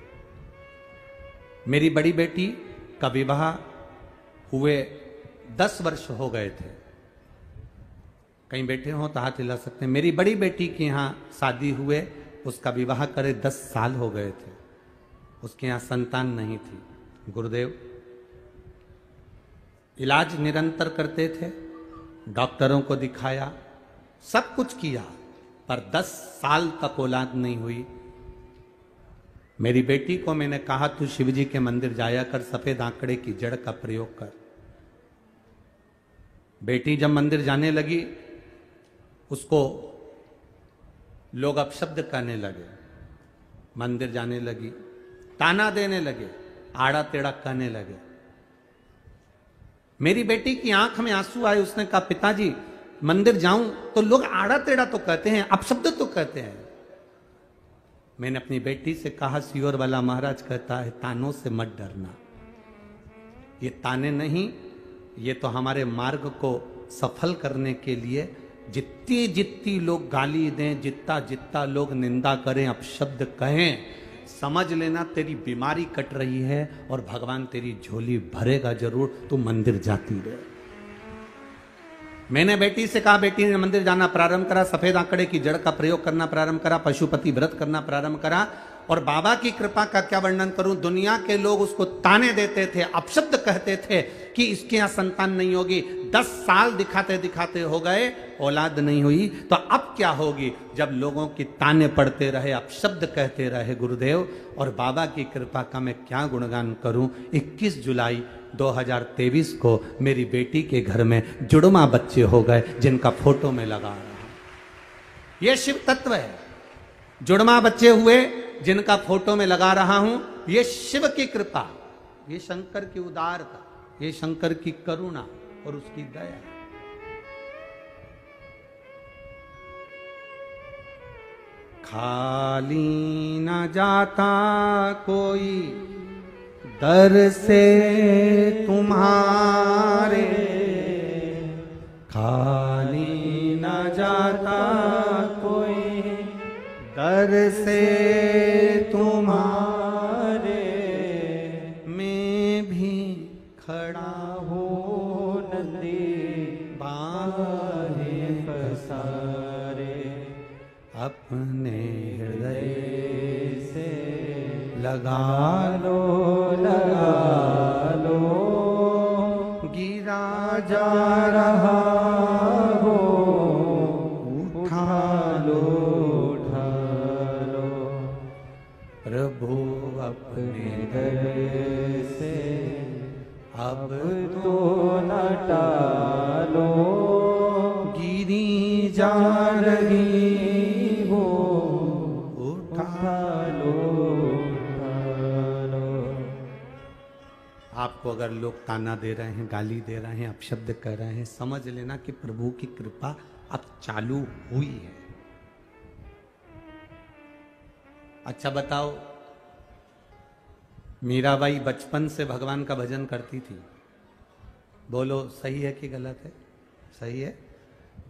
मेरी बड़ी बेटी का विवाह हुए 10 वर्ष हो गए थे। कहीं बैठे हो तो हाथ हिला सकते हैं। मेरी बड़ी बेटी के यहाँ शादी हुए, उसका विवाह करे 10 साल हो गए थे, उसके यहाँ संतान नहीं थी। गुरुदेव इलाज निरंतर करते थे, डॉक्टरों को दिखाया, सब कुछ किया, पर 10 साल तक औलाद नहीं हुई। मेरी बेटी को मैंने कहा तू शिवजी के मंदिर जाया कर, सफेद आंकड़े की जड़ का प्रयोग कर। बेटी जब मंदिर जाने लगी, उसको लोग अपशब्द कहने लगे, मंदिर जाने लगी, ताना देने लगे, आड़ा टेढ़ा कहने लगे। मेरी बेटी की आंख में आंसू आए, उसने कहा पिताजी मंदिर जाऊं तो लोग आड़ा टेढ़ा तो कहते हैं, अपशब्द तो कहते हैं। मैंने अपनी बेटी से कहा सियोर वाला महाराज कहता है तानों से मत डरना, ये ताने नहीं, ये तो हमारे मार्ग को सफल करने के लिए जितनी जितनी लोग गाली दें, जितना जितना लोग निंदा करें, अपशब्द कहें, समझ लेना तेरी बीमारी कट रही है और भगवान तेरी झोली भरेगा जरूर, तू मंदिर जाती रहे। मैंने बेटी से कहा, बेटी ने मंदिर जाना प्रारंभ करा, सफेद आंकड़े की जड़ का प्रयोग करना प्रारंभ करा, पशुपति व्रत करना प्रारंभ करा, और बाबा की कृपा का क्या वर्णन करूं। दुनिया के लोग उसको ताने देते थे, अपशब्द कहते थे कि इसके यहां संतान नहीं होगी। 10 साल दिखाते दिखाते हो गए, औलाद नहीं हुई, तो अब क्या होगी जब लोगों की ताने पड़ते रहे, अपशब्द कहते रहे गुरुदेव। और बाबा की कृपा का मैं क्या गुणगान करूं। 21 जुलाई 2023 को मेरी बेटी के घर में जुड़वा बच्चे हो गए, जिनका फोटो में लगा रहा हूं। यह शिव तत्व है। जुड़वा बच्चे हुए जिनका फोटो में लगा रहा हूं, ये शिव की कृपा, ये शंकर की उदारता, ये शंकर की करुणा और उसकी दया। खाली न जाता कोई दर से तुम्हारे, खाली न जाता कोई दर से तुम्हारे, मैं भी खड़ा हो नदी बाहे पसारे, अपने हृदय से लगा लो गिरा जा रहा हो, उठा लो प्रभु अपने दर से अब तो न टालो, गिरी जा रही हो, उठा लो। आपको अगर लोग ताना दे रहे हैं, गाली दे रहे हैं, अपशब्द कर रहे हैं, समझ लेना कि प्रभु की कृपा अब चालू हुई है। अच्छा बताओ, मीराबाई बचपन से भगवान का भजन करती थी, बोलो सही है कि गलत है? सही है।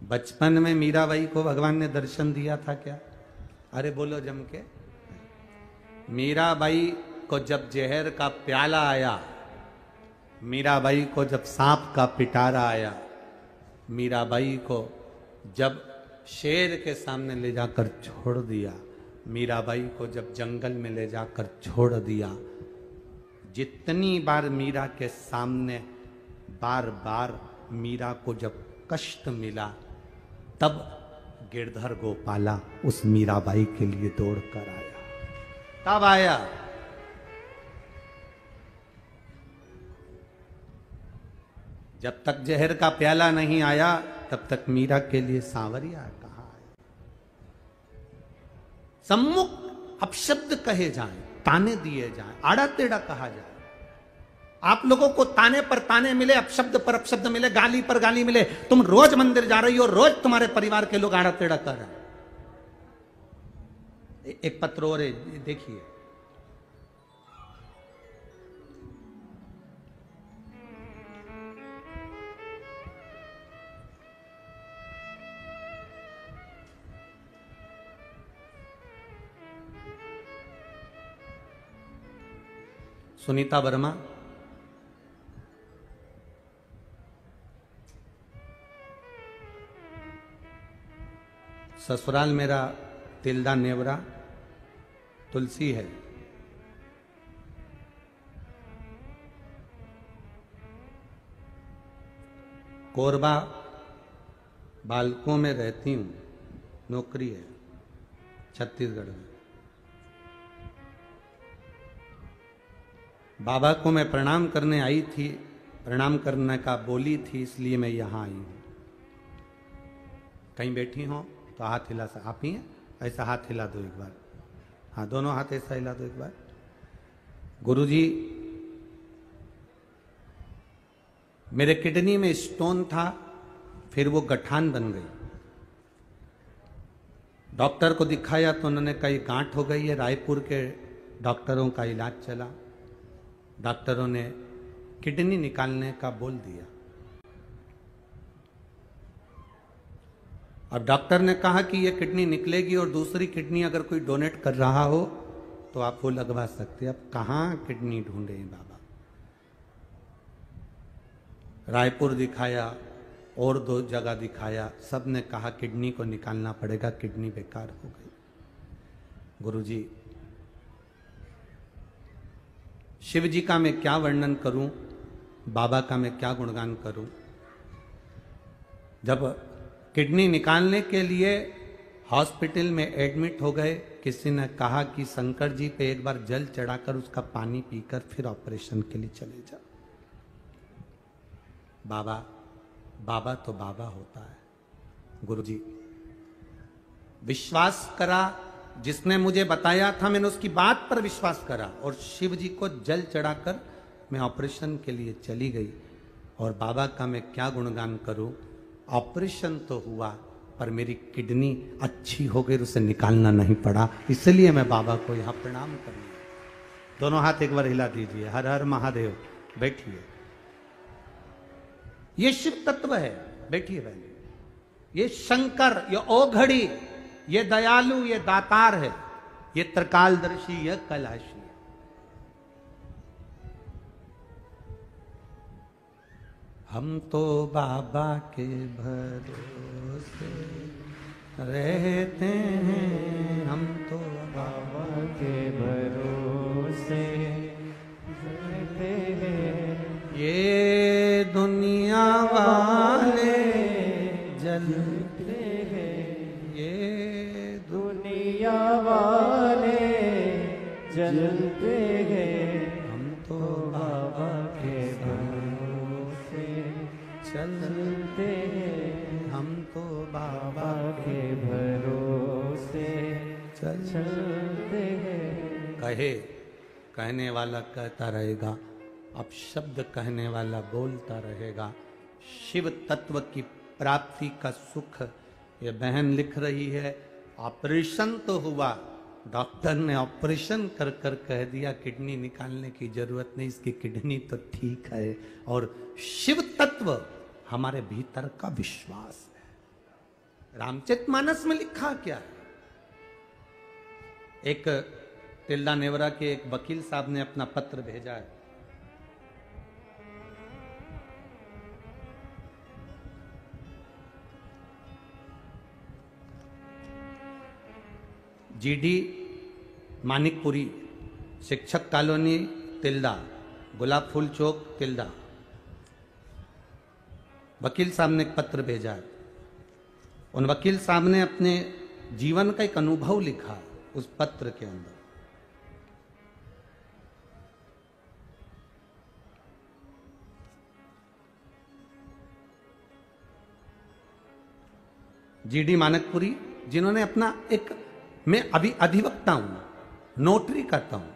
बचपन में मीराबाई को भगवान ने दर्शन दिया था क्या? अरे बोलो जम के। मीराबाई को जब जहर का प्याला आया, मीराबाई को जब सांप का पिटारा आया, मीराबाई को जब शेर के सामने ले जाकर छोड़ दिया, मीराबाई को जब जंगल में ले जाकर छोड़ दिया, जितनी बार मीरा के सामने बार बार मीरा को जब कष्ट मिला, तब गिरधर गोपाला उस मीराबाई के लिए दौड़ कर आया। तब आया। जब तक जहर का प्याला नहीं आया, तब तक मीरा के लिए सांवरिया कहाँ आया। सम्मुख अपशब्द कहे जाएं, ताने दिए जाएं, आड़ा टेढ़ा कहा जाए। आप लोगों को ताने पर ताने मिले, अपशब्द पर अपशब्द मिले, गाली पर गाली मिले। तुम रोज मंदिर जा रही हो, रोज तुम्हारे परिवार के लोग आड़ा टेढ़ा कर रहे हैं। एक पत्र और देखिए, सुनीता वर्मा, ससुराल मेरा तिल्दा नेवरा तुलसी है। कोरबा बालकों में रहती हूं, नौकरी है छत्तीसगढ़ में। बाबा को मैं प्रणाम करने आई थी, प्रणाम करने का बोली थी, इसलिए मैं यहां आई हूं। कहीं बैठी हो तो हाथ हिला, आप ही हैं, ऐसा हाथ हिला दो एक बार। हाँ, दोनों हाथ ऐसा हिला दो एक बार। गुरुजी, मेरे किडनी में स्टोन था, फिर वो गठान बन गई। डॉक्टर को दिखाया तो उन्होंने कहा गांठ हो गई है। रायपुर के डॉक्टरों का इलाज चला, डॉक्टरों ने किडनी निकालने का बोल दिया। अब डॉक्टर ने कहा कि ये किडनी निकलेगी और दूसरी किडनी अगर कोई डोनेट कर रहा हो तो आप वो लगवा सकते हैं। अब कहाँ किडनी ढूंढे बाबा। रायपुर दिखाया और 2 जगह दिखाया, सब ने कहा किडनी को निकालना पड़ेगा, किडनी बेकार हो गई। गुरुजी, शिव जी का मैं क्या वर्णन करूं, बाबा का मैं क्या गुणगान करूं। जब किडनी निकालने के लिए हॉस्पिटल में एडमिट हो गए, किसी ने कहा कि शंकर जी पे एक बार जल चढ़ाकर उसका पानी पीकर फिर ऑपरेशन के लिए चले जाओ। बाबा, बाबा तो बाबा होता है। गुरुजी, विश्वास करा, जिसने मुझे बताया था मैंने उसकी बात पर विश्वास करा और शिव जी को जल चढ़ाकर मैं ऑपरेशन के लिए चली गई। और बाबा का मैं क्या गुणगान करूं। ऑपरेशन तो हुआ पर मेरी किडनी अच्छी हो गई, उसे निकालना नहीं पड़ा, इसलिए मैं बाबा को यहां प्रणाम करूं। दोनों हाथ एक बार हिला दीजिए। हर हर महादेव। बैठिए, ये शिव तत्व है। बैठिए पहले। ये शंकर, ये ओघड़ी, ये दयालु, ये दातार है, ये त्रिकालदर्शी, ये कैलाशी। हम तो बाबा के भरोसे रहते हैं, हम तो बाबा के भरोसे रहते हैं। ये दुनिया वाले जलते हैं, ये दुनिया वाले जलते हैं। हम तो बाबा के चलते हैं, हम तो बाबा के भरोसे चलते हैं। कहने वाला कहता रहेगा, अब शब्द कहने वाला बोलता रहेगा। शिव तत्व की प्राप्ति का सुख ये बहन लिख रही है। ऑपरेशन तो हुआ, डॉक्टर ने ऑपरेशन कर कर कह दिया किडनी निकालने की जरूरत नहीं, इसकी किडनी तो ठीक है। और शिव तत्व हमारे भीतर का विश्वास है। रामचरितमानस में लिखा क्या है। एक तिल्दा नेवरा के एक वकील साहब ने अपना पत्र भेजा है। जीडी मानिकपुरी, शिक्षक कॉलोनी तिल्दा, गुलाब फूल चौक तिल्दा। वकील साहब ने एक पत्र भेजा है। उन वकील साहब ने अपने जीवन का एक अनुभव लिखा उस पत्र के अंदर। जीडी मानकपुरी, जिन्होंने अपना एक, मैं अभी अधिवक्ता हूं, नोटरी करता हूं,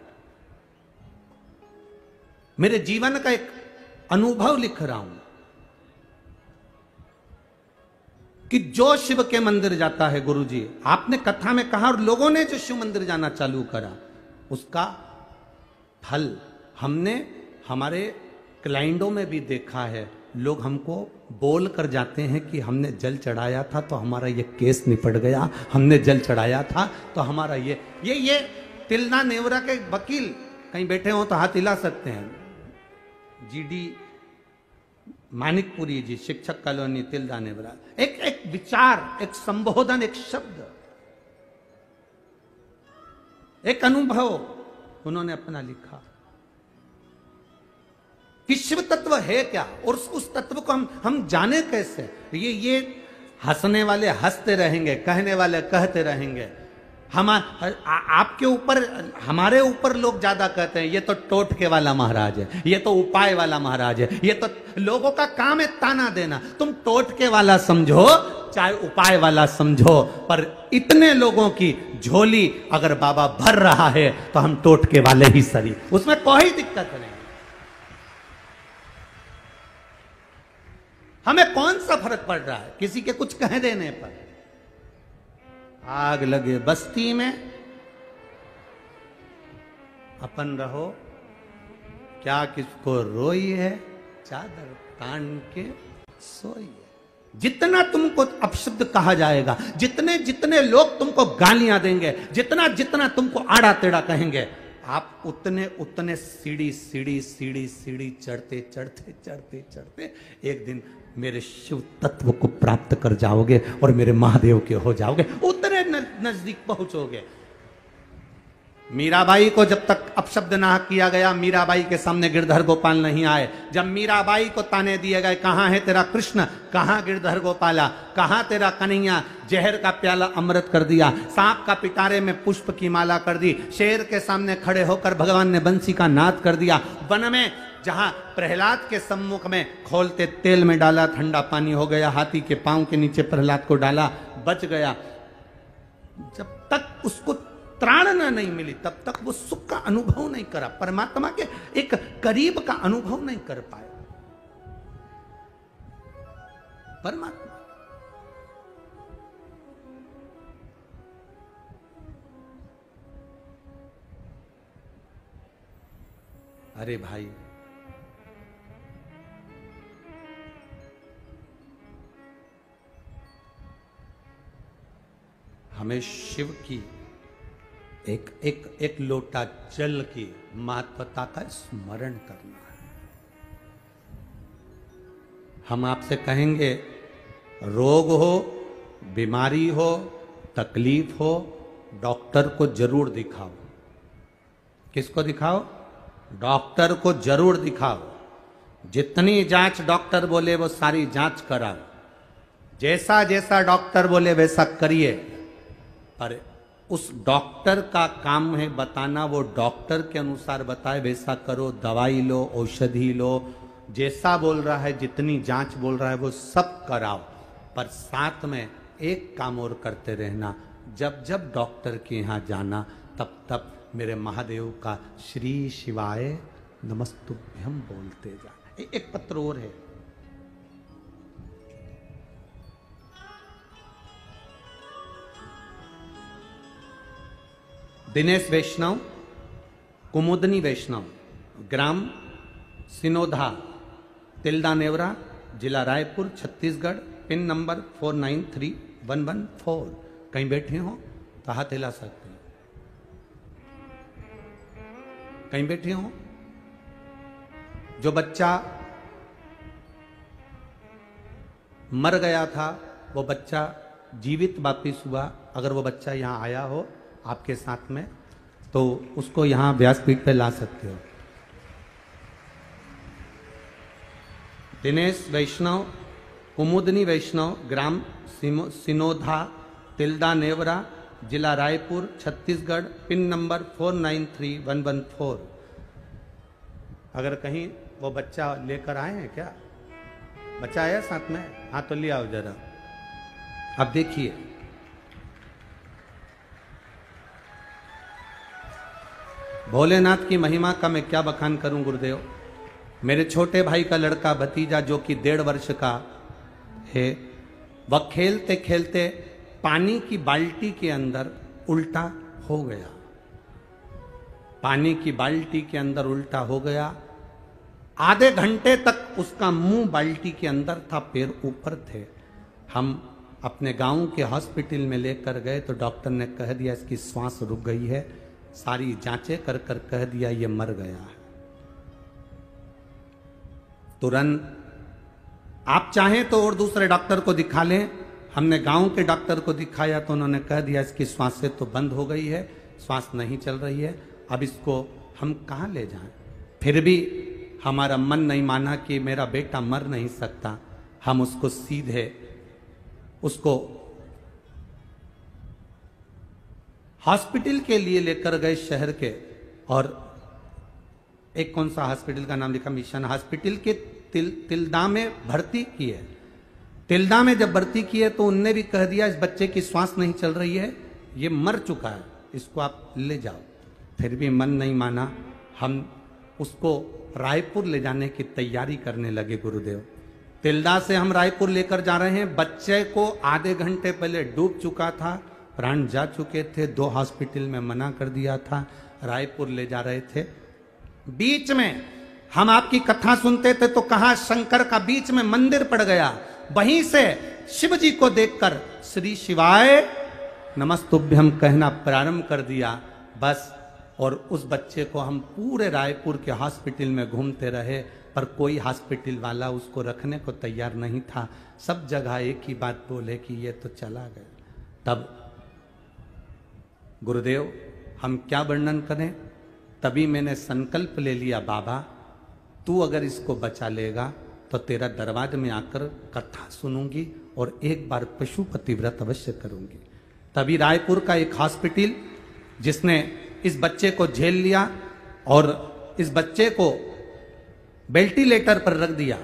मेरे जीवन का एक अनुभव लिख रहा हूं कि जो शिव के मंदिर जाता है, गुरुजी आपने कथा में कहा, और लोगों ने जो शिव मंदिर जाना चालू करा, उसका फल हमने हमारे क्लाइंटों में भी देखा है। लोग हमको बोल कर जाते हैं कि हमने जल चढ़ाया था तो हमारा ये केस निपट गया, हमने जल चढ़ाया था तो हमारा ये तिल्दा नेवरा के वकील कहीं बैठे हो तो हाथ हिला सकते हैं। जीडी मानिकपुरी जी, शिक्षक कॉलोनी, तिल्दा नेवरा। एक विचार, एक संबोधन, एक शब्द, एक अनुभव उन्होंने अपना लिखा कि शिव तत्व है क्या, और उस तत्व को हम जाने कैसे। ये हंसने वाले हंसते रहेंगे, कहने वाले कहते रहेंगे। आपके ऊपर, हमारे ऊपर लोग ज्यादा कहते हैं ये तो टोटके वाला महाराज है, ये तो उपाय वाला महाराज है, ये तो लोगों का काम है ताना देना। तुम टोटके वाला समझो चाहे उपाय वाला समझो, पर इतने लोगों की झोली अगर बाबा भर रहा है तो हम टोटके वाले ही सही, उसमें कोई दिक्कत नहीं। हमें कौन सा फर्क पड़ रहा है किसी के कुछ कह देने पर। आग लगे बस्ती में अपन रहो, क्या किसको रोई है, चादर तान के सोई है। जितना तुमको अपशब्द कहा जाएगा, जितने जितने लोग तुमको गालियां देंगे, जितना जितना तुमको आड़ा टेढ़ा कहेंगे, आप उतने उतने सीढ़ी सीढ़ी सीढ़ी सीढ़ी चढ़ते चढ़ते चढ़ते चढ़ते एक दिन मेरे शिव तत्व को प्राप्त कर जाओगे और मेरे महादेव के हो जाओगे, उतने नजदीक पहुंचोगे। मीराबाई को जब तक अपशब्द ना किया गया, मीराबाई के सामने गिरधर गोपाल नहीं आए। जब मीराबाई को ताने दिए गए, कहां है तेरा कृष्ण, कहां गिरधर गोपाला, कहां तेरा कन्हैया, जहर का प्याला अमृत कर दिया, सांप का पिटारे में पुष्प की माला कर दी, शेर के सामने खड़े होकर भगवान ने बंसी का नाद कर दिया, वन में जहां प्रहलाद के सम्मुख में खोलते तेल में डाला ठंडा पानी हो गया, हाथी के पांव के नीचे प्रहलाद को डाला बच गया। जब तक उसको त्राणना नहीं मिली तब तक वो सुख का अनुभव नहीं करा, परमात्मा के एक करीब का अनुभव नहीं कर पाया। परमात्मा अरे भाई, हमें शिव की एक एक एक लोटा जल की महत्वता का स्मरण करना है। हम आपसे कहेंगे रोग हो, बीमारी हो, तकलीफ हो, डॉक्टर को जरूर दिखाओ। किसको दिखाओ? डॉक्टर को जरूर दिखाओ। जितनी जांच डॉक्टर बोले वो सारी जांच कराओ, जैसा जैसा डॉक्टर बोले वैसा करिए। पर उस डॉक्टर का काम है बताना, वो डॉक्टर के अनुसार बताए वैसा करो। दवाई लो, औषधि लो, जैसा बोल रहा है, जितनी जांच बोल रहा है वो सब कराओ। पर साथ में एक काम और करते रहना, जब जब डॉक्टर के यहाँ जाना तब तब मेरे महादेव का श्री शिवाय नमस्तुभ्यम बोलते जाना। एक पत्र और है, दिनेश वैष्णव, कुमुदनी वैष्णव, ग्राम सिनोधा, तिल्दा नेवरा, जिला रायपुर, छत्तीसगढ़, पिन नंबर 493114। कहीं बैठे हो तो हाथ हिला सकते हैं। कहीं बैठे हो, जो बच्चा मर गया था वो बच्चा जीवित वापिस हुआ, अगर वो बच्चा यहाँ आया हो आपके साथ में तो उसको यहां व्यासपीठ पे ला सकते हो। दिनेश वैष्णव, कुमुदनी वैष्णव, ग्राम सिनोधा, तिल्दा नेवरा, जिला रायपुर, छत्तीसगढ़, पिन नंबर 493114। अगर कहीं वो बच्चा लेकर आए हैं क्या? बच्चा आया साथ में? हाँ तो ले आओ जरा। अब देखिए, भोलेनाथ की महिमा का मैं क्या बखान करूं गुरुदेव। मेरे छोटे भाई का लड़का भतीजा जो कि 1.5 वर्ष का है, वह खेलते खेलते पानी की बाल्टी के अंदर उल्टा हो गया। पानी की बाल्टी के अंदर उल्टा हो गया। आधे घंटे तक उसका मुंह बाल्टी के अंदर था, पैर ऊपर थे। हम अपने गांव के हॉस्पिटल में लेकर गए तो डॉक्टर ने कह दिया इसकी श्वास रुक गई है। सारी जांचें कर कर कह दिया ये मर गया है। तुरंत आप चाहें तो और दूसरे डॉक्टर को दिखा लें। हमने गांव के डॉक्टर को दिखाया तो उन्होंने कह दिया इसकी श्वासें तो बंद हो गई है, श्वास नहीं चल रही है, अब इसको हम कहां ले जाएं। फिर भी हमारा मन नहीं माना कि मेरा बेटा मर नहीं सकता। हम उसको सीधे उसको हॉस्पिटल के लिए लेकर गए शहर के, और एक कौन सा हॉस्पिटल का नाम लिखा, मिशन हॉस्पिटल के तिल्दा में भर्ती किए। तिल्दा में जब भर्ती किए तो उनने भी कह दिया इस बच्चे की श्वास नहीं चल रही है, ये मर चुका है, इसको आप ले जाओ। फिर भी मन नहीं माना। हम उसको रायपुर ले जाने की तैयारी करने लगे गुरुदेव। तिल्दा से हम रायपुर लेकर जा रहे हैं। बच्चे को आधे घंटे पहले डूब चुका था, प्राण जा चुके थे, 2 हॉस्पिटल में मना कर दिया था, रायपुर ले जा रहे थे। बीच में हम आपकी कथा सुनते थे तो कहा शंकर का बीच में मंदिर पड़ गया। वहीं से शिव जी को देखकर श्री शिवाय नमस्तुभ्यम कहना प्रारंभ कर दिया बस। और उस बच्चे को हम पूरे रायपुर के हॉस्पिटल में घूमते रहे, पर कोई हॉस्पिटल वाला उसको रखने को तैयार नहीं था। सब जगह एक ही बात बोले कि ये तो चला गया। तब गुरुदेव हम क्या वर्णन करें, तभी मैंने संकल्प ले लिया, बाबा तू अगर इसको बचा लेगा तो तेरा दरवाजे में आकर कथा सुनूंगी और एक बार पशुपति व्रत अवश्य करूंगी। तभी रायपुर का एक हॉस्पिटल जिसने इस बच्चे को झेल लिया और इस बच्चे को वेंटिलेटर पर रख दिया।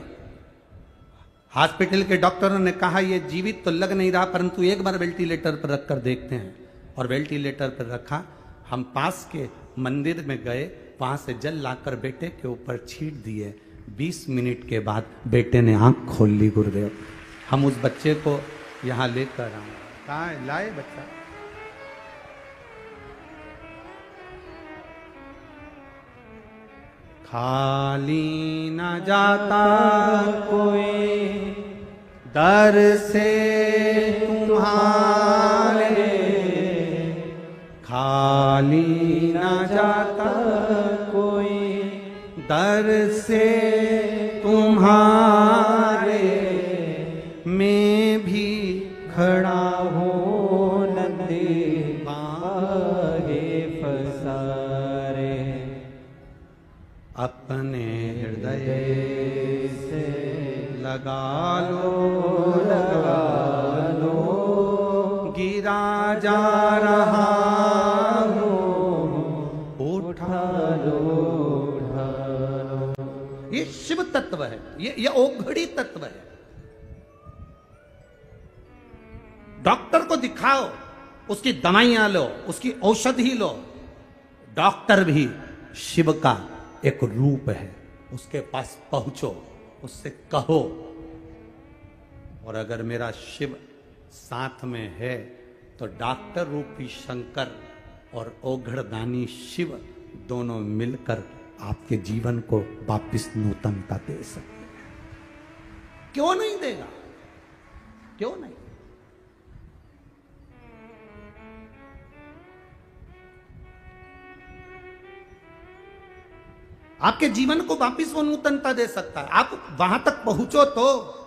हॉस्पिटल के डॉक्टरों ने कहा यह जीवित तो लग नहीं रहा, परंतु एक बार वेंटिलेटर पर रखकर देखते हैं। और वेंटिलेटर पर रखा। हम पास के मंदिर में गए, वहां से जल लाकर बेटे के ऊपर छीट दिए। 20 मिनट के बाद बेटे ने आंख खोल ली गुरुदेव। हम उस बच्चे को यहां लेकर आए। कहाँ लाए बच्चा? खाली न जाता कोई दर से तुम्हारे, खाली न जाता कोई दर से तुम्हारे, मैं भी खड़ा हूँ नंदी बागे फसारे, अपने हृदय से लगा लो, गिरा जा रहा हूँ, उठा लो। ये शिव तत्व है, ये ओघड़ी तत्व है। डॉक्टर को दिखाओ, उसकी दवाइयां लो, उसकी औषधि लो। डॉक्टर भी शिव का एक रूप है, उसके पास पहुंचो, उससे कहो। और अगर मेरा शिव साथ में है तो डॉक्टर रूपी शंकर और ओघड़दानी शिव दोनों मिलकर आपके जीवन को वापिस नूतनता दे सकते हैं। क्यों नहीं देगा? क्यों नहीं? आपके जीवन को वापिस वो नूतनता दे सकता है। आप वहां तक पहुंचो तो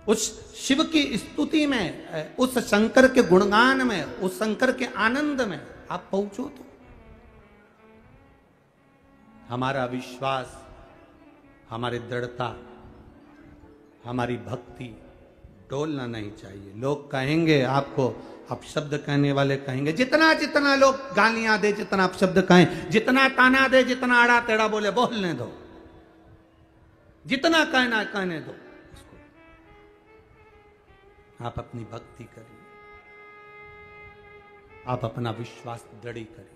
उस शिव की स्तुति में, उस शंकर के गुणगान में, उस शंकर के आनंद में आप पहुंचो तो। हमारा विश्वास, हमारी दृढ़ता, हमारी भक्ति डोलना नहीं चाहिए। लोग कहेंगे आपको, अपशब्द कहने वाले कहेंगे, जितना जितना लोग गालियां दे, जितना अपशब्द कहें, जितना ताना दे, जितना आड़ा टेढ़ा बोले, बोलने दो, जितना कहना कहने दो उसको। आप अपनी भक्ति करिए, आप अपना विश्वास दृढ़ करिए।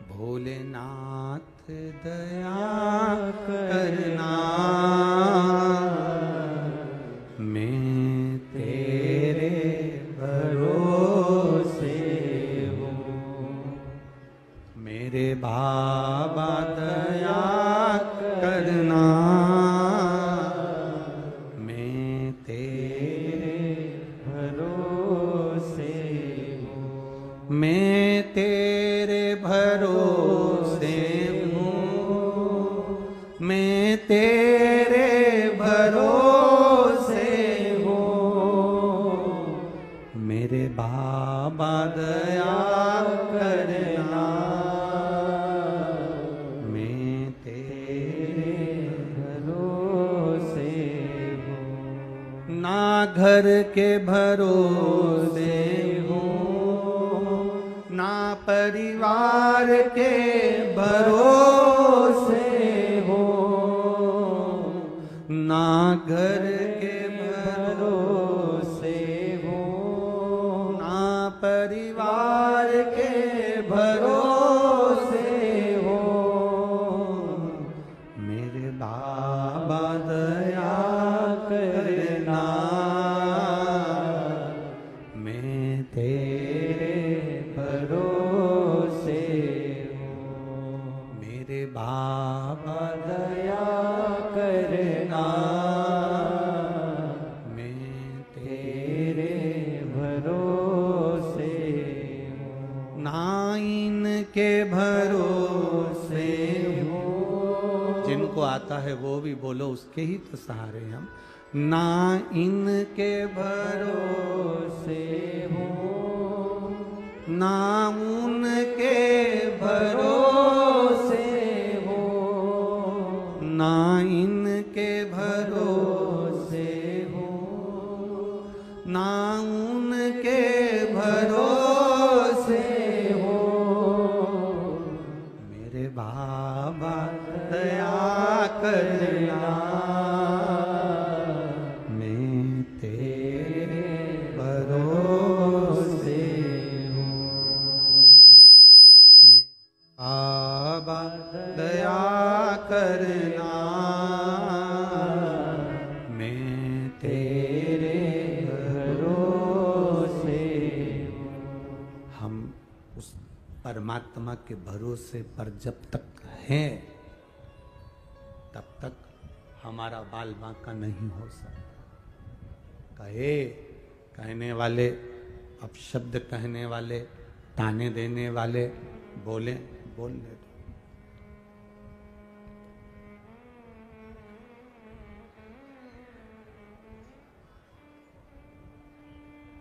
भोलेनाथ दया करना, मैं तेरे भरोसे हूँ। मेरे बाबा दया करना, मैं तेरे भरोसे हूँ। मैं तेरे भरोसे हूँ, मैं तेरे भरोसे हूँ। मेरे बाबा दया करना, मैं तेरे भरोसे हूँ। ना घर के भरोसे ना परिवार के भरोसे हो, ना घर के भरोसे हो, ना परिवार के भरोसे हो। मेरे बाबा दया करना, मैं तेरे भरोसे हूँ। मेरे बाबा दया करना, मैं तेरे भरोसे हूँ। ना इनके भरोसे हूँ, जिनको आता है वो भी बोलो, उसके ही तो सहारे हम। ना इनके भरोसे हूँ, ना उनके भरोसे हो, ना इनके भरोसे हो, ना उनके भरोसे हो। मेरे बाबा दया करना, मैं तेरे भरोसे बाबा दया करना, मैं तेरे भरोसे हूँ। हम उस परमात्मा के भरोसे पर जब तक हैं, तब तक हमारा बाल बांका नहीं हो सकता। कहने वाले, अपशब्द कहने वाले, ताने देने वाले बोलने दो।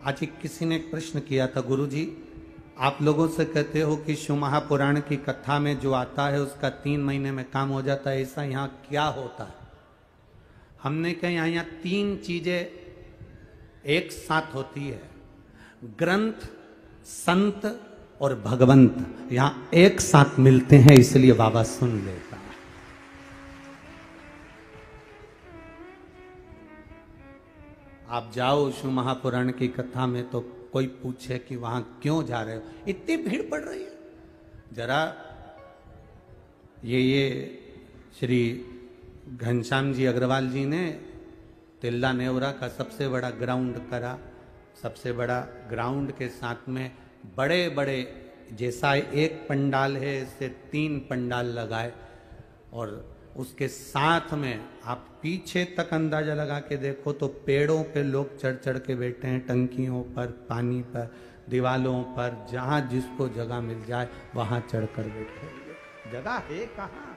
आज ही किसी ने एक प्रश्न किया था, गुरुजी आप लोगों से कहते हो कि शिव महापुराण की कथा में जो आता है उसका 3 महीने में काम हो जाता है, ऐसा यहाँ क्या होता है? हमने कहा यहाँ 3 चीजें एक साथ होती है, ग्रंथ, संत और भगवंत यहाँ एक साथ मिलते हैं, इसलिए बाबा सुन लेता है। आप जाओ शिव महापुराण की कथा में तो कोई पूछे कि वहां क्यों जा रहे हो, इतनी भीड़ पड़ रही है। जरा ये श्री घनश्याम जी अग्रवाल जी ने तिल्ला नेवरा का सबसे बड़ा ग्राउंड करा। सबसे बड़ा ग्राउंड के साथ में बड़े बड़े, जैसा एक पंडाल है इससे 3 पंडाल लगाए, और उसके साथ में आप पीछे तक अंदाजा लगा के देखो तो पेड़ों पे लोग चढ़ चढ़ के बैठे हैं, टंकियों पर, पानी पर, दीवालों पर, जहां जिसको जगह मिल जाए वहां चढ़कर बैठे हुए। जगह है कहां?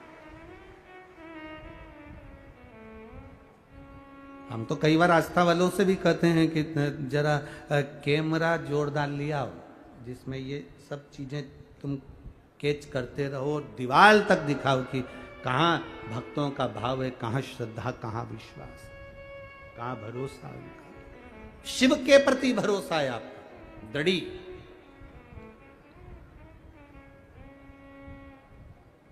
हम तो कई बार आस्था वालों से भी कहते हैं कि जरा कैमरा जोरदार लिया हो जिसमें ये सब चीजें तुम कैच करते रहो, दीवार तक दिखाओ कि कहाँ भक्तों का भाव है, कहाँ श्रद्धा, कहाँ विश्वास, कहाँ भरोसा उनका। शिव के प्रति भरोसा है आपका दृढ़ी।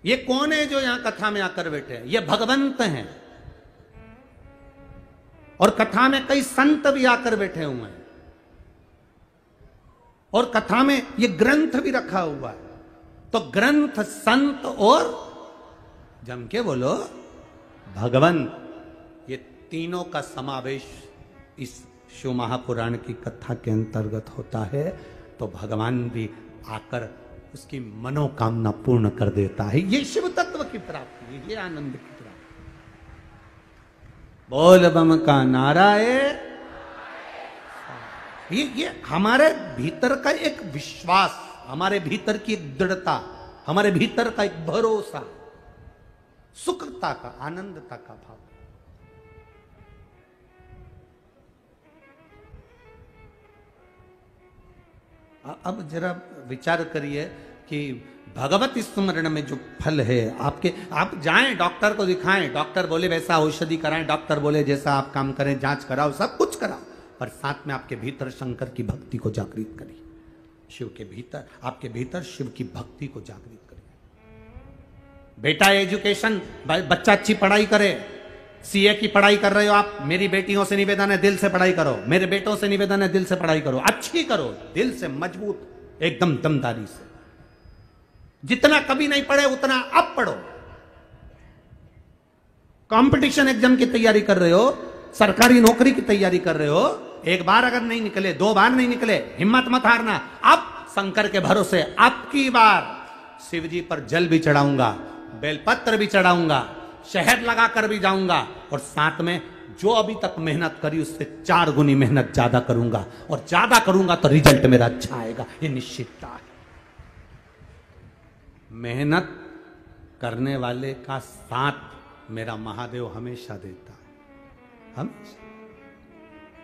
ये कौन है जो यहां कथा में आकर बैठे हैं? ये भगवंत हैं। और कथा में कई संत भी आकर बैठे हुए हैं, और कथा में ये ग्रंथ भी रखा हुआ है। तो ग्रंथ, संत और जम के बोलो भगवान, ये तीनों का समावेश इस शिव महापुराण की कथा के अंतर्गत होता है। तो भगवान भी आकर उसकी मनोकामना पूर्ण कर देता है। ये शिव तत्व की प्राप्ति है, ये आनंद की प्राप्ति। बोल बम का नारा है। ये हमारे भीतर का एक विश्वास, हमारे भीतर की एक दृढ़ता, हमारे भीतर का एक भरोसा, सुखता का, आनंदता का भाव। अब जरा विचार करिए कि भगवत स्मरण में जो फल है आपके, आप जाएं डॉक्टर को दिखाएं, डॉक्टर बोले वैसा औषधि कराएं, डॉक्टर बोले जैसा आप काम करें, जांच कराओ, सब कुछ कराओ, पर साथ में आपके भीतर शंकर की भक्ति को जागृत करिए। शिव के भीतर, आपके भीतर शिव की भक्ति को जागृत करिए। बेटा एजुकेशन, बच्चा अच्छी पढ़ाई करे, सीए की पढ़ाई कर रहे हो आप, मेरी बेटियों से निवेदन है दिल से पढ़ाई करो, मेरे बेटों से निवेदन है दिल से पढ़ाई करो, अच्छी करो, दिल से मजबूत, एकदम दमदारी से। जितना कभी नहीं पढ़े उतना अब पढ़ो। कंपटीशन एग्जाम की तैयारी कर रहे हो, सरकारी नौकरी की तैयारी कर रहे हो, एक बार अगर नहीं निकले, दो बार नहीं निकले, हिम्मत मत हारना। अब शंकर के भरोसे अब की बार शिव जी पर जल भी चढ़ाऊंगा, बेलपत्र भी चढ़ाऊंगा, शहद लगाकर भी जाऊंगा, और साथ में जो अभी तक मेहनत करी उससे 4 गुनी मेहनत ज्यादा करूंगा, और ज्यादा करूंगा तो रिजल्ट मेरा अच्छा आएगा, ये निश्चितता है। मेहनत करने वाले का साथ मेरा महादेव हमेशा देता है, हमेशा।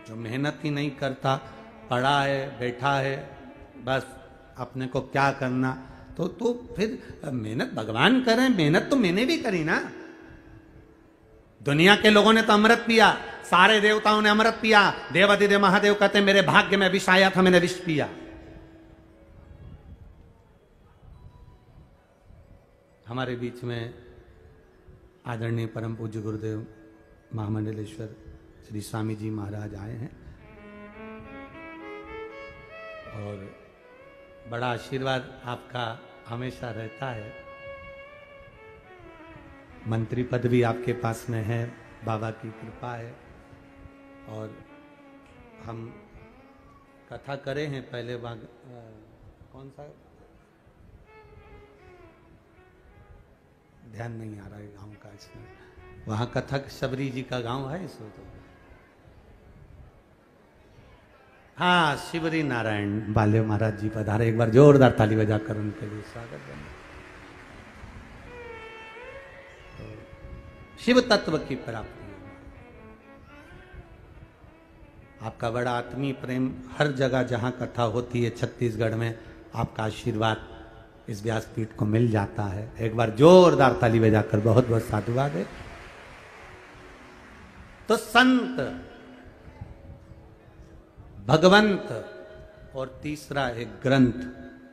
जो मेहनत ही नहीं करता, पढ़ा है, बैठा है, बस अपने को क्या करना, तो फिर मेहनत भगवान करें, मेहनत तो मैंने भी करी ना। दुनिया के लोगों ने तो अमृत पिया, सारे देवताओं ने अमृत पिया, देवाधिदेव महादेव कहते मेरे भाग्य में विष आया था, मैंने विष पिया। हमारे बीच में आदरणीय परम पूज्य गुरुदेव महामंडलेश्वर श्री स्वामी जी महाराज आए हैं, और बड़ा आशीर्वाद आपका हमेशा रहता है। मंत्री पद भी आपके पास में है, बाबा की कृपा है। और हम कथा करे हैं पहले, कौन सा ध्यान नहीं आ रहा है गांव का, इसमें वहां कथक शबरी जी का गांव है इसमें तो, हाँ, शिवरी नारायण बाले महाराज जी पधारे। एक बार जोरदार ताली बजाकर उनके लिए स्वागत करना। तो शिव तत्व की प्राप्ति, आपका बड़ा आत्मीय प्रेम हर जगह जहां कथा होती है छत्तीसगढ़ में, आपका आशीर्वाद इस व्यासपीठ को मिल जाता है। एक बार जोरदार ताली बजाकर बहुत बहुत साधुवाद है। तो संत, भगवंत और तीसरा एक ग्रंथ,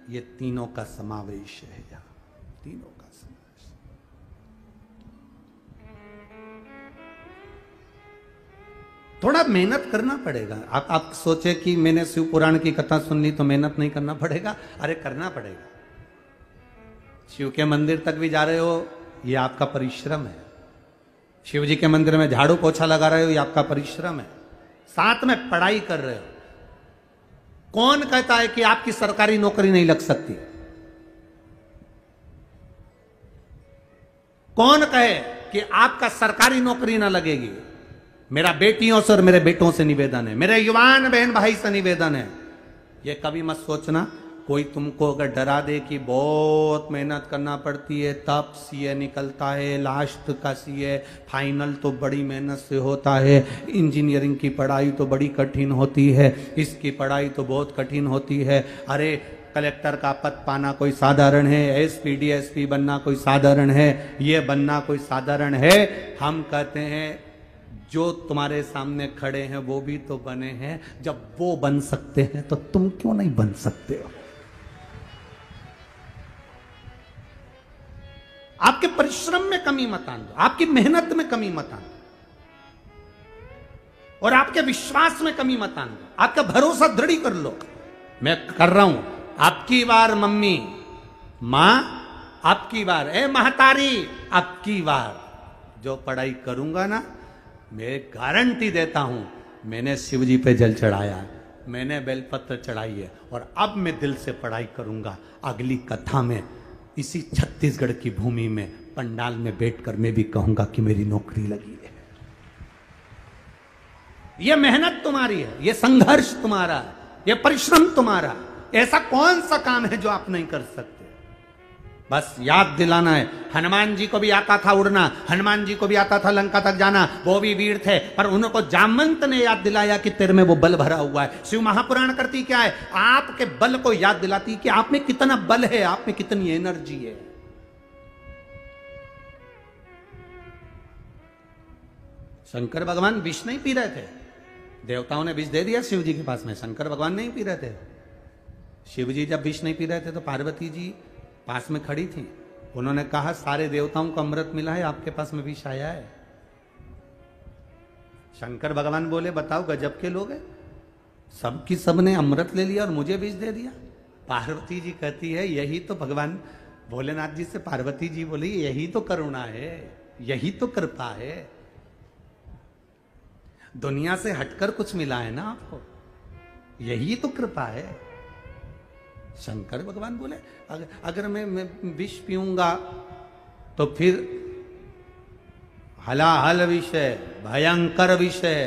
ये तीनों का समावेश है यहां, तीनों का समावेश। थोड़ा मेहनत करना पड़ेगा। आप सोचे कि मैंने शिव पुराण की कथा सुन ली तो मेहनत नहीं करना पड़ेगा, अरे करना पड़ेगा। शिव के मंदिर तक भी जा रहे हो, ये आपका परिश्रम है। शिव जी के मंदिर में झाड़ू पोछा लगा रहे हो, ये आपका परिश्रम है। साथ में पढ़ाई कर रहे हो। कौन कहता है कि आपकी सरकारी नौकरी नहीं लग सकती? कौन कहे कि आपका सरकारी नौकरी ना लगेगी? मेरा बेटियों से और मेरे बेटों से निवेदन है, मेरे युवान बहन भाई से निवेदन है, ये कभी मत सोचना कोई तुमको अगर डरा दे कि बहुत मेहनत करना पड़ती है तब सीए निकलता है, लास्ट का सीए फाइनल तो बड़ी मेहनत से होता है, इंजीनियरिंग की पढ़ाई तो बड़ी कठिन होती है, इसकी पढ़ाई तो बहुत कठिन होती है। अरे कलेक्टर का पद पाना कोई साधारण है, एसपी डीएसपी बनना कोई साधारण है, ये बनना कोई साधारण है। हम कहते हैं जो तुम्हारे सामने खड़े हैं वो भी तो बने हैं, जब वो बन सकते हैं तो तुम क्यों नहीं बन सकते हो? आपके परिश्रम में कमी मत आन दो, आपकी मेहनत में कमी मत आन दो, और आपके विश्वास में कमी मत आन दो। आपका भरोसा दृढ़ कर लो, मैं कर रहा हूं। आपकी बार मम्मी, मां, आपकी बार ए महतारी, आपकी बार जो पढ़ाई करूंगा ना, मैं गारंटी देता हूं, मैंने शिव जी पे जल चढ़ाया है, मैंने बेलपत्र चढ़ाई है, और अब मैं दिल से पढ़ाई करूंगा। अगली कथा में इसी छत्तीसगढ़ की भूमि में पंडाल में बैठकर मैं भी कहूंगा कि मेरी नौकरी लगी है। यह मेहनत तुम्हारी है, यह संघर्ष तुम्हारा है, यह परिश्रम तुम्हारा। ऐसा कौन सा काम है जो आप नहीं कर सकते? बस याद दिलाना है। हनुमान जी को भी आता था उड़ना, हनुमान जी को भी आता था लंका तक जाना, वो भी वीर थे, पर उनको जामवंत ने याद दिलाया कि तेरे में वो बल भरा हुआ है। शिव महापुराण करती क्या है? आपके बल को याद दिलाती कि आप में कितना बल है, आप में कितनी एनर्जी है। शंकर भगवान विष नहीं पी रहे थे, देवताओं ने विष दे दिया शिव जी के पास में, शंकर भगवान नहीं पी रहे थे। शिव जी जब विष नहीं पी रहे थे तो पार्वती जी पास में खड़ी थी, उन्होंने कहा सारे देवताओं को अमृत मिला है, आपके पास में विष आया है। शंकर भगवान बोले बताओ गजब के लोग हैं, सबकी सबने अमृत ले लिया और मुझे विष दे दिया। पार्वती जी कहती है यही तो भगवान भोलेनाथ जी से पार्वती जी बोली यही तो करुणा है, यही तो कृपा है। दुनिया से हटकर कुछ मिला है ना आपको, यही तो कृपा है। शंकर भगवान बोले अगर मैं विष पीऊंगा तो फिर हलाहल विषय, भयंकर विषय,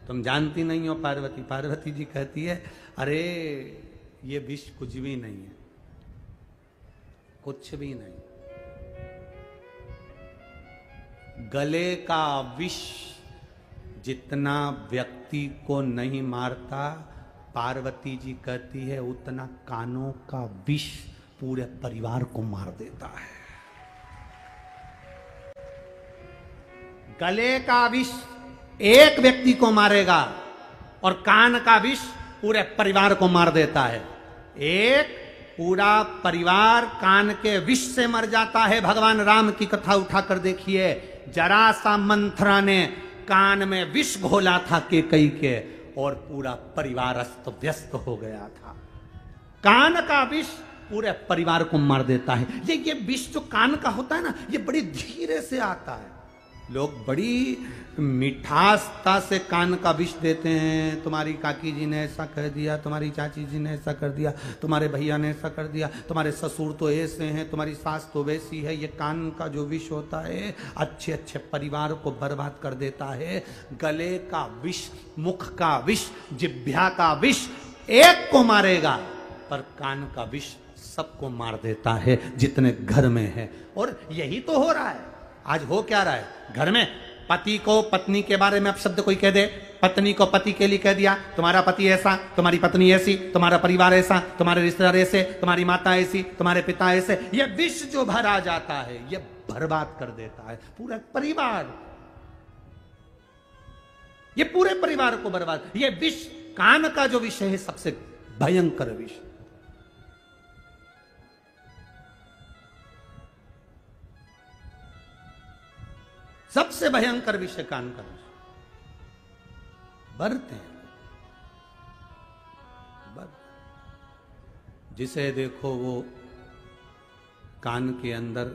तुम जानती नहीं हो पार्वती। पार्वती जी कहती है अरे ये विष कुछ भी नहीं है, कुछ भी नहीं। गले का विष जितना व्यक्ति को नहीं मारता, पार्वती जी कहती है उतना कानों का विष पूरे परिवार को मार देता है। गले का विष एक व्यक्ति को मारेगा और कान का विष पूरे परिवार को मार देता है। एक पूरा परिवार कान के विष से मर जाता है। भगवान राम की कथा उठाकर देखिए, जरा सा मंथरा ने कान में विष घोला था केकई के और पूरा परिवार अस्त व्यस्त हो गया था। कान का विष पूरे परिवार को मार देता है। ये विष जो कान का होता है ना, ये बड़ी धीरे से आता है। लोग बड़ी मिठासता से कान का विष देते हैं। तुम्हारी काकी जी ने ऐसा कह दिया, तुम्हारी चाची जी ने ऐसा कर दिया, तुम्हारे भैया ने ऐसा कर दिया, तुम्हारे ससुर तो ऐसे हैं, तुम्हारी सास तो वैसी है। ये कान का जो विष होता है अच्छे अच्छे परिवार को बर्बाद कर देता है। गले का विष, मुख का विष, जिह्वा का विष एक को मारेगा, पर कान का विष सबको मार देता है जितने घर में है। और यही तो हो रहा है। आज हो क्या रहा है? घर में पति को पत्नी के बारे में अपशब्द कोई कह दे, पत्नी को पति के लिए कह दिया तुम्हारा पति ऐसा, तुम्हारी पत्नी ऐसी, तुम्हारा परिवार ऐसा, तुम्हारे रिश्तेदार ऐसे, तुम्हारी माता ऐसी, तुम्हारे पिता ऐसे। ये विष जो भरा जाता है ये बर्बाद कर देता है पूरा परिवार, ये पूरे परिवार को बर्बाद। ये विष, कान का जो विषय है सबसे भयंकर विष। सबसे भयंकर विषय कान का विषय। बरते हैं, जिसे देखो वो कान के अंदर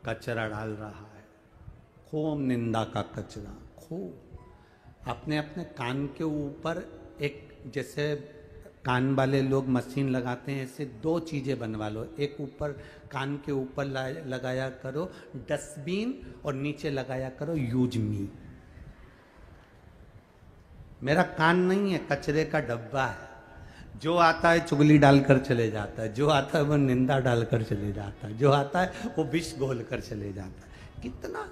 कचरा डाल रहा है, खूब निंदा का कचरा, खूब। अपने अपने कान के ऊपर एक, जैसे कान वाले लोग मशीन लगाते हैं, ऐसे दो चीजें बनवा लो। एक ऊपर कान के ऊपर लगाया करो डस्टबिन और नीचे लगाया करो यूज मी। मेरा कान नहीं है, कचरे का डब्बा है। जो आता है चुगली डालकर चले जाता है, जो आता है वो निंदा डालकर चले जाता है, जो आता है वो विष घोल कर चले जाता है। कितना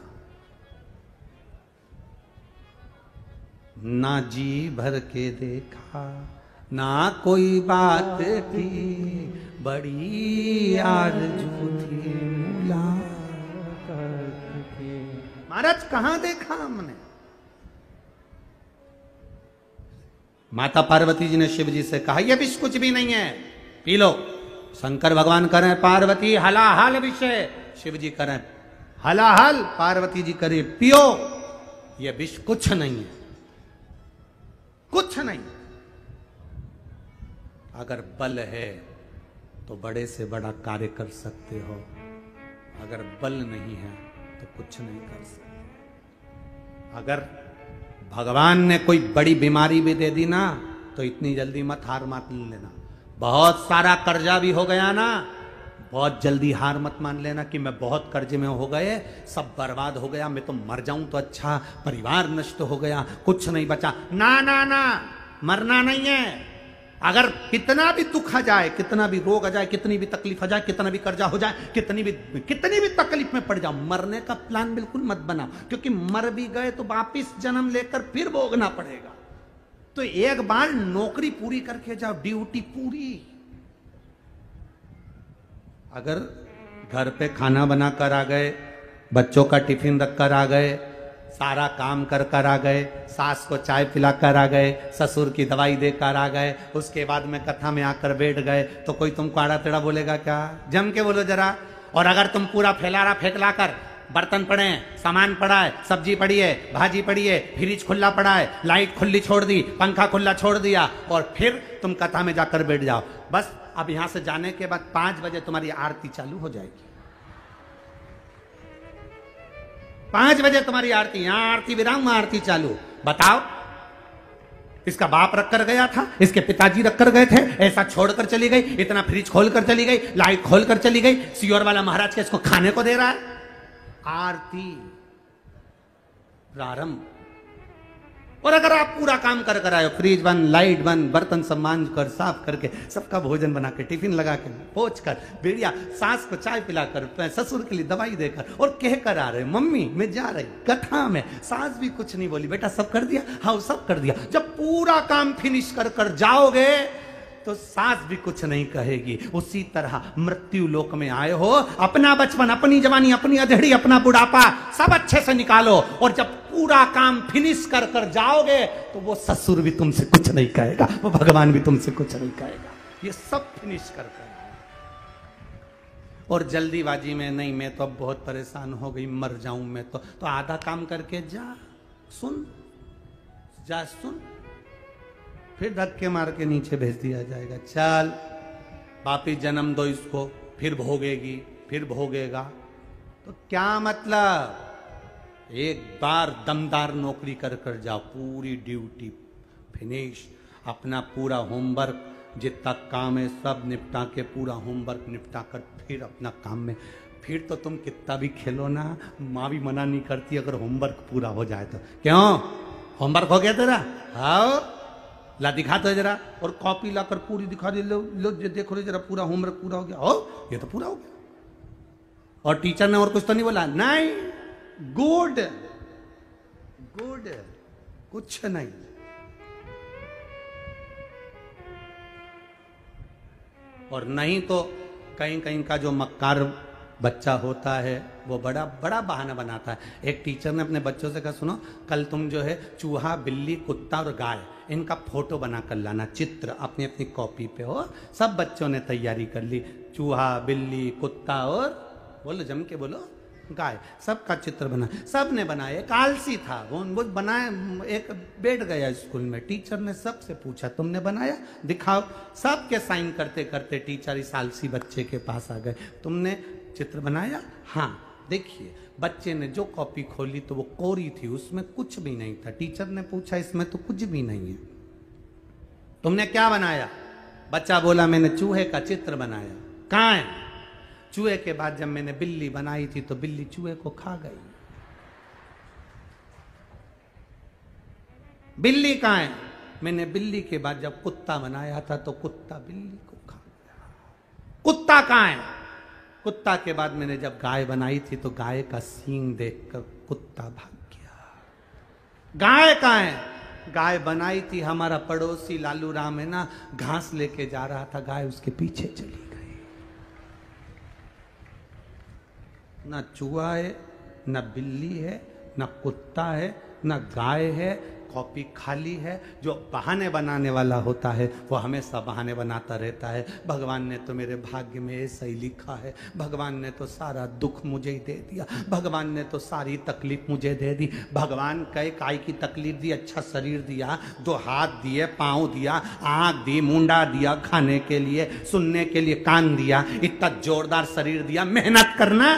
ना जी भर के देखा, ना कोई बात थी बड़ी आरज़ू थी मुलाकात की। महाराज कहां देखा हमने? माता पार्वती जी ने शिव जी से कहा यह विष कुछ भी नहीं है, पी लो। शंकर भगवान करें पार्वती हलाहल विषय, शिव जी करें हलाहल, पार्वती जी करे पियो। यह विष कुछ नहीं है, कुछ नहीं। अगर बल है तो बड़े से बड़ा कार्य कर सकते हो, अगर बल नहीं है तो कुछ नहीं कर सकते। अगर भगवान ने कोई बड़ी बीमारी भी दे दी ना तो इतनी जल्दी मत हार मत लेना। बहुत सारा कर्जा भी हो गया ना, बहुत जल्दी हार मत मान लेना कि मैं बहुत कर्जे में हो गए, सब बर्बाद हो गया, मैं तो मर जाऊं तो अच्छा, परिवार नष्ट हो गया, कुछ नहीं बचा। ना ना ना, मरना नहीं है। अगर कितना भी दुख आ जाए, कितना भी रोग आ जाए, कितनी भी तकलीफ आ जाए, कितना भी कर्जा हो जाए, कितनी भी तकलीफ में पड़ जाओ, मरने का प्लान बिल्कुल मत बनाओ, क्योंकि मर भी गए तो वापिस जन्म लेकर फिर भोगना पड़ेगा। तो एक बार नौकरी पूरी करके जाओ, ड्यूटी पूरी। अगर घर पे खाना बनाकर आ गए, बच्चों का टिफिन रखकर आ गए, सारा काम कर कर आ गए, सास को चाय पिलाकर आ गए, ससुर की दवाई देकर आ गए, उसके बाद में कथा में आकर बैठ गए, तो कोई तुमको आड़ा टेढ़ा बोलेगा क्या? जम के बोलो जरा। और अगर तुम पूरा फैलारा फेंकला कर, बर्तन पड़े हैं, सामान पड़ा है, सब्जी पड़ी है, भाजी पड़ी है, फ्रिज खुला पड़ा है, लाइट खुली छोड़ दी, पंखा खुला छोड़ दिया, और फिर तुम कथा में जाकर बैठ जाओ, बस अब यहां से जाने के बाद 5 बजे तुम्हारी आरती चालू हो जाएगी। 5 बजे तुम्हारी आरती, यहां आरती विराम, आरती चालू। बताओ, इसका बाप रख कर गया था, इसके पिताजी रख कर गए थे, ऐसा छोड़कर चली गई, इतना फ्रिज खोल कर चली गई, लाइट खोल कर चली गई, सियोर वाला महाराज के इसको खाने को दे रहा है। आरती प्रारंभ। और अगर आप पूरा काम कर कर आए, फ्रिज बंद, लाइट बंद, बर्तन सब मांझ कर, साफ करके, सबका भोजन बना के, टिफिन लगा के, पोंछ कर, बेड़िया, सास को चाय पिलाकर, ससुर के लिए दवाई देकर, और कह कर आ रहे, मम्मी मैं जा रही कथा में, सास भी कुछ नहीं बोली, बेटा सब कर दिया, हाँ सब कर दिया। जब पूरा काम फिनिश कर कर जाओगे तो सास भी कुछ नहीं कहेगी। उसी तरह मृत्यु लोक में आए हो, अपना बचपन, अपनी जवानी, अपनी अधेड़ी, अपना बुढ़ापा सब अच्छे से निकालो, और जब पूरा काम फिनिश कर कर जाओगे तो वो ससुर भी तुमसे कुछ नहीं कहेगा, वो भगवान भी तुमसे कुछ नहीं कहेगा। ये सब फिनिश कर कर। और जल्दीबाजी में नहीं, मैं तो अब बहुत परेशान हो गई, मर जाऊं मैं तो आधा काम करके जा, सुन जा, सुन, फिर धक्के मार के नीचे भेज दिया जाएगा। चल वापिस जन्म दो इसको, फिर भोगेगी, फिर भोगेगा। तो क्या मतलब? एक बार दमदार नौकरी कर कर जाओ, पूरी ड्यूटी फिनिश, अपना पूरा होमवर्क जितना काम है सब निपटा के, पूरा होमवर्क निपटा कर फिर अपना काम में। फिर तो तुम कितना भी खेलो ना, माँ भी मना नहीं करती अगर होमवर्क पूरा हो जाए तो। क्यों? होमवर्क हो गया तेरा? आओ ला दिखा दो जरा, और कॉपी लाकर पूरी दिखा दे, लो देखो जरा, पूरा होमवर्क पूरा हो गया। हो, ये तो पूरा हो गया। और टीचर ने और कुछ तो नहीं बोला? नहीं, गुड गुड, कुछ नहीं। और नहीं तो कहीं कहीं का जो मक्कार बच्चा होता है वो बड़ा बड़ा बहाना बनाता है। एक टीचर ने अपने बच्चों से कहा, सुनो कल तुम जो है चूहा, बिल्ली, कुत्ता और गाय, इनका फोटो बना कर लाना, चित्र अपनी अपनी कॉपी पे हो। सब बच्चों ने तैयारी कर ली, चूहा, बिल्ली, कुत्ता और बोलो जम के बोलो गाय, सबका चित्र बना। सब ने बनाया। एक आलसी था, वो बनाया, एक बैठ गया स्कूल में। टीचर ने सबसे पूछा, तुमने बनाया? दिखाओ। सबके साइन करते करते टीचर इस आलसी बच्चे के पास आ गए, तुमने चित्र बनाया? हाँ। देखिए, बच्चे ने जो कॉपी खोली तो वो कोरी थी, उसमें कुछ भी नहीं था। टीचर ने पूछा, इसमें तो कुछ भी नहीं है, तुमने क्या बनाया? बच्चा बोला, मैंने चूहे का चित्र बनाया। कहाँ है? चूहे के बाद जब मैंने बिल्ली बनाई थी तो बिल्ली चूहे को खा गई। बिल्ली कहाँ है? मैंने बिल्ली के बाद जब कुत्ता बनाया था तो कुत्ता बिल्ली को खा गया। कुत्ता कहाँ है? कुत्ता के बाद मैंने जब गाय बनाई थी तो गाय का सींग देखकर कुत्ता भाग गया। गाय कहाँ है? गाय बनाई थी, हमारा पड़ोसी लालू राम है ना, घास लेके जा रहा था, गाय उसके पीछे चली गई। ना चूहा है, ना बिल्ली है, ना कुत्ता है, ना गाय है, कॉपी खाली है। जो बहाने बनाने वाला होता है वो हमेशा बहाने बनाता रहता है। भगवान ने तो मेरे भाग्य में ऐसा ही लिखा है, भगवान ने तो सारा दुख मुझे ही दे दिया, भगवान ने तो सारी तकलीफ मुझे दे दी। भगवान कई काय की तकलीफ दी, अच्छा शरीर दिया, 2 हाथ दिए, पाँव दिया, आँख दी, मुंडा दिया, खाने के लिए, सुनने के लिए कान दिया, इतना जोरदार शरीर दिया। मेहनत करना,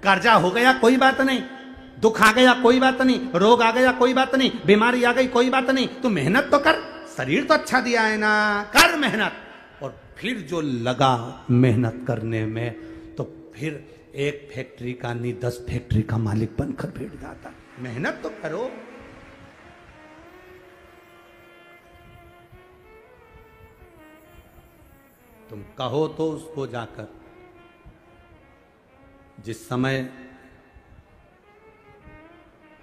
कर्जा हो गया कोई बात नहीं, दुख आ गया कोई बात नहीं, रोग आ गया कोई बात नहीं, बीमारी आ गई कोई बात नहीं, तू मेहनत तो कर, शरीर तो अच्छा दिया है ना, कर मेहनत। और फिर जो लगा मेहनत करने में, तो फिर एक फैक्ट्री का नहीं 10 फैक्ट्री का मालिक बनकर बैठ जाता। मेहनत तो करो। तुम कहो तो उसको जाकर, जिस समय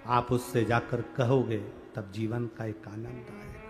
आप उससे जाकर कहोगे तब जीवन का एक आनंद आएगा।